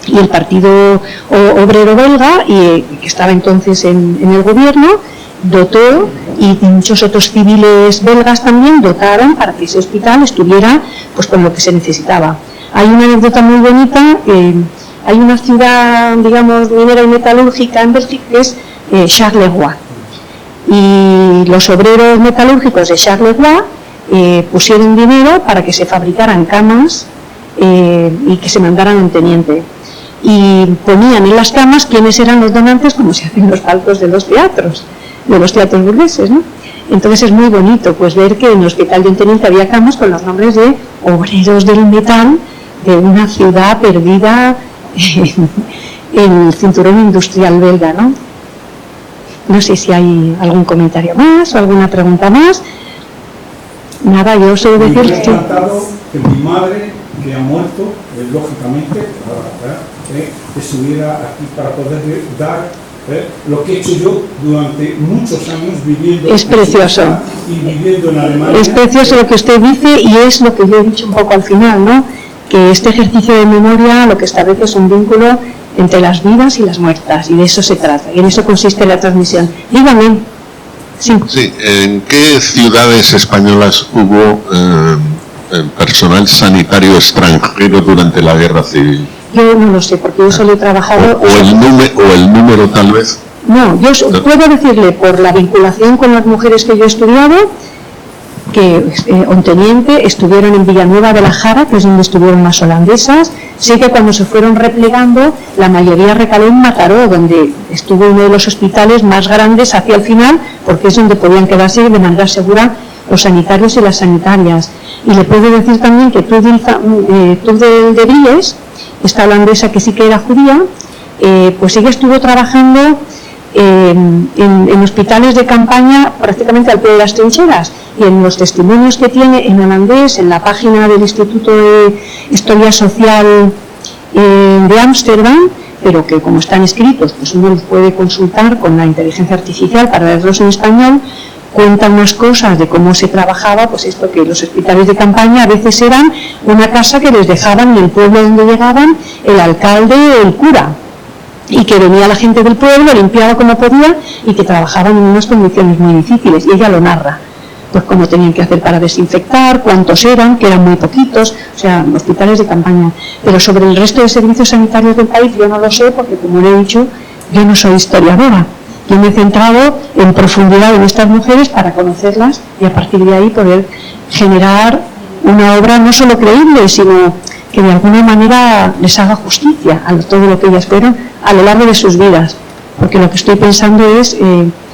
Speaker 1: y el Partido Obrero Belga, que estaba entonces en el gobierno, dotó, y muchos otros civiles belgas también dotaron para que ese hospital estuviera pues con lo que se necesitaba. Hay una anécdota muy bonita, hay una ciudad, digamos, minera y metalúrgica en Bélgica que es Charleroi, y los obreros metalúrgicos de Charleroi pusieron dinero para que se fabricaran camas y que se mandaran a Onteniente, y ponían en las camas quiénes eran los donantes, como se hacen los palcos de los teatros burgueses, ¿no? Entonces es muy bonito pues ver que en el hospital de Onteniente había camas con los nombres de obreros del metal de una ciudad perdida en el cinturón industrial belga, ¿no? No sé si hay algún comentario más o alguna pregunta más. Nada, yo solo decir
Speaker 7: que mi madre, que ha muerto, lógicamente, que estuviera aquí para poder dar lo que he hecho yo durante muchos años viviendo.
Speaker 1: Es precioso.
Speaker 7: Y viviendo en Alemania.
Speaker 1: Es precioso lo que usted dice y es lo que yo he dicho un poco al final, ¿no? Que este ejercicio de memoria lo que establece es un vínculo entre las vivas y las muertas, y de eso se trata, y en eso consiste la transmisión. Dígame. Sí.
Speaker 10: Sí, ¿en qué ciudades españolas hubo personal sanitario extranjero durante la Guerra Civil?
Speaker 1: Yo no lo sé, porque yo solo he trabajado...
Speaker 10: ¿O el número tal vez?
Speaker 1: No, yo puedo decirle por la vinculación con las mujeres que yo he estudiado, que Onteniente estuvieron en Villanueva de la Jara, que es donde estuvieron las holandesas. Sé que cuando se fueron replegando, la mayoría recaló en Mataró, donde estuvo uno de los hospitales más grandes hacia el final, porque es donde podían quedarse de manera segura los sanitarios y las sanitarias. Y le puedo decir también que Tudel de Bries, esta holandesa que sí que era judía, pues ella estuvo trabajando en hospitales de campaña prácticamente al pie de las trincheras, y en los testimonios que tiene en holandés en la página del Instituto de Historia Social de Ámsterdam, pero que como están escritos pues uno los puede consultar con la inteligencia artificial para verlos en español, cuentan unas cosas de cómo se trabajaba, pues esto, que los hospitales de campaña a veces eran una casa que les dejaban en el pueblo donde llegaban el alcalde o el cura, y que venía la gente del pueblo, limpiaba como podía y que trabajaban en unas condiciones muy difíciles, y ella lo narra, pues cómo tenían que hacer para desinfectar, cuántos eran, que eran muy poquitos, o sea, hospitales de campaña. Pero sobre el resto de servicios sanitarios del país yo no lo sé, porque como le he dicho, yo no soy historiadora. Yo me he centrado en profundidad en estas mujeres para conocerlas y a partir de ahí poder generar una obra no solo creíble, sino que de alguna manera les haga justicia a todo lo que ellas fueron a lo largo de sus vidas, porque lo que estoy pensando es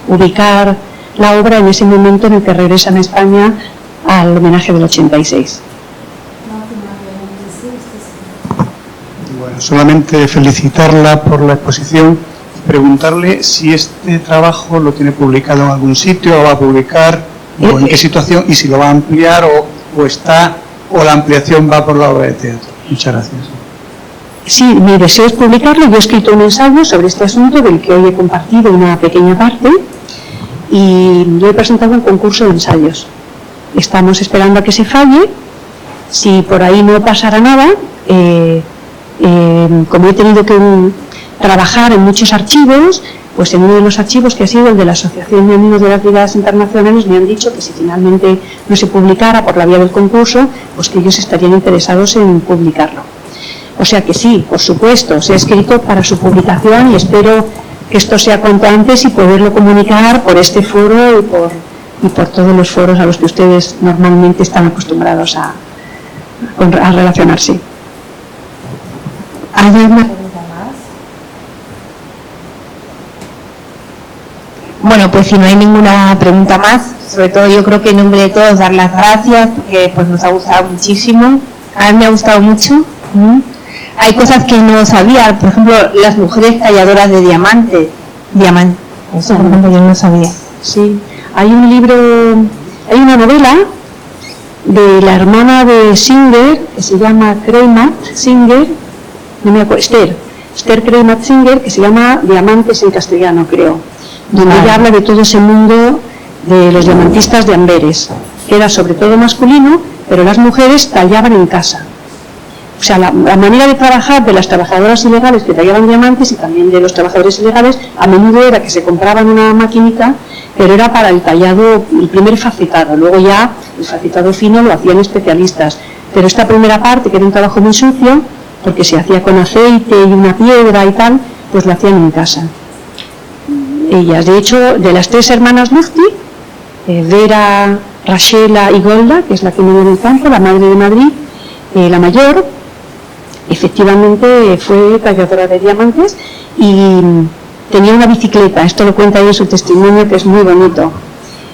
Speaker 1: ubicar la obra en ese momento en el que regresan a España al homenaje del 86.
Speaker 11: Bueno, solamente felicitarla por la exposición, preguntarle si este trabajo lo tiene publicado en algún sitio, lo va a publicar, o en qué situación, y si lo va a ampliar o la ampliación va por la obra de teatro. Muchas gracias.
Speaker 1: Sí, mi deseo es publicarlo. Yo he escrito un ensayo sobre este asunto del que hoy he compartido una pequeña parte y lo he presentado en concurso de ensayos. Estamos esperando a que se falle. Si por ahí no pasara nada, como he tenido que trabajar en muchos archivos, pues en uno de los archivos, que ha sido el de la Asociación de Amigos de las Brigadas Internacionales, me han dicho que si finalmente no se publicara por la vía del concurso, pues que ellos estarían interesados en publicarlo. O sea que sí, por supuesto, se ha escrito para su publicación y espero que esto sea cuanto antes y poderlo comunicar por este foro y por todos los foros a los que ustedes normalmente están acostumbrados a relacionarse. ¿Hay alguna pregunta más?
Speaker 3: Bueno, pues si no hay ninguna pregunta más, sobre todo yo creo que en nombre de todos dar las gracias, porque pues nos ha gustado muchísimo. A mí me ha gustado mucho. Hay cosas que no sabía, por ejemplo, las mujeres talladoras de diamantes. Eso por ejemplo yo no sabía.
Speaker 1: Sí, hay un libro, hay una novela de la hermana de Singer, que se llama Kreimat Singer, no me acuerdo, Esther Kreimat Singer, que se llama Diamantes en castellano, creo, donde ella habla de todo ese mundo de los diamantistas de Amberes, que era sobre todo masculino, pero las mujeres tallaban en casa. O sea, la manera de trabajar de las trabajadoras ilegales que tallaban diamantes y también de los trabajadores ilegales, a menudo era que se compraban una maquinita, pero era para el tallado, el primer facetado. Luego ya el facetado fino lo hacían especialistas. Pero esta primera parte, que era un trabajo muy sucio, porque se hacía con aceite y una piedra y tal, pues lo hacían en casa. Ellas, de hecho, de las tres hermanas Lufti, Vera, Rachela y Golda, que es la que vive en el campo, la madre de Madrid, la mayor, efectivamente fue talladora de diamantes y tenía una bicicleta. Esto lo cuenta ella en su testimonio, que es muy bonito.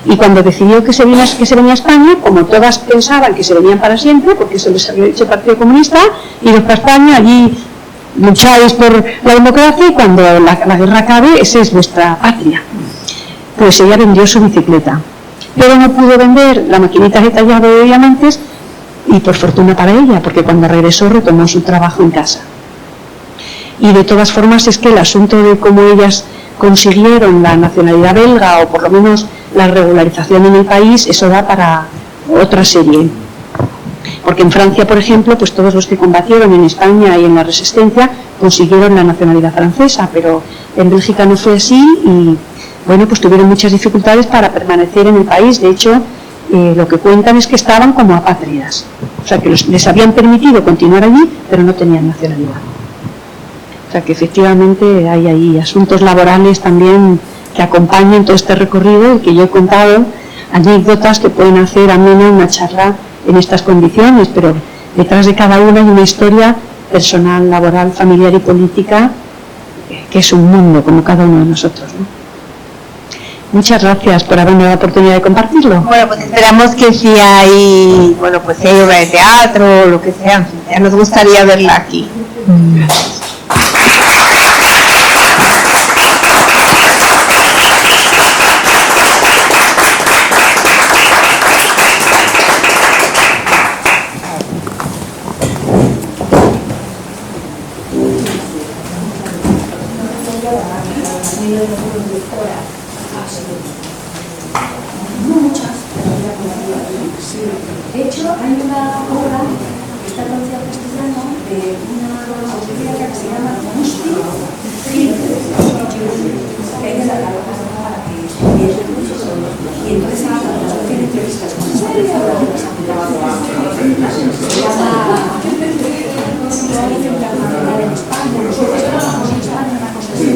Speaker 1: Y cuando decidió que se venía a España, como todas pensaban que se venían para siempre, porque se les había dicho el Partido Comunista, iros para España, allí lucháis por la democracia y cuando la guerra acabe, esa es vuestra patria. Pues ella vendió su bicicleta, pero no pudo vender la maquinita de tallado de diamantes, y por fortuna para ella, porque cuando regresó retomó su trabajo en casa. Y de todas formas es que el asunto de cómo ellas consiguieron la nacionalidad belga o por lo menos la regularización en el país, eso da para otra serie. Porque en Francia, por ejemplo, pues todos los que combatieron en España y en la Resistencia consiguieron la nacionalidad francesa, pero en Bélgica no fue así y bueno, pues tuvieron muchas dificultades para permanecer en el país. De hecho, lo que cuentan es que estaban como apátridas, o sea que les habían permitido continuar allí, pero no tenían nacionalidad. O sea que efectivamente hay ahí asuntos laborales también que acompañan todo este recorrido y que yo he contado, anécdotas que pueden hacer amena una charla en estas condiciones, pero detrás de cada una hay una historia personal, laboral, familiar y política que es un mundo como cada uno de nosotros, ¿no? Muchas gracias por haberme dado la oportunidad de compartirlo.
Speaker 3: Bueno, pues esperamos que si hay, bueno, pues si hay obra de teatro o lo que sea, ya nos gustaría verla aquí. Gracias.
Speaker 4: De hecho, hay una obra que está traducida al castellano de una austriaca que se llama Musti, que ella la para que estudies y entonces tiene entrevistas con esa persona que se llama en España, nosotros trabajamos en España, una cosa así,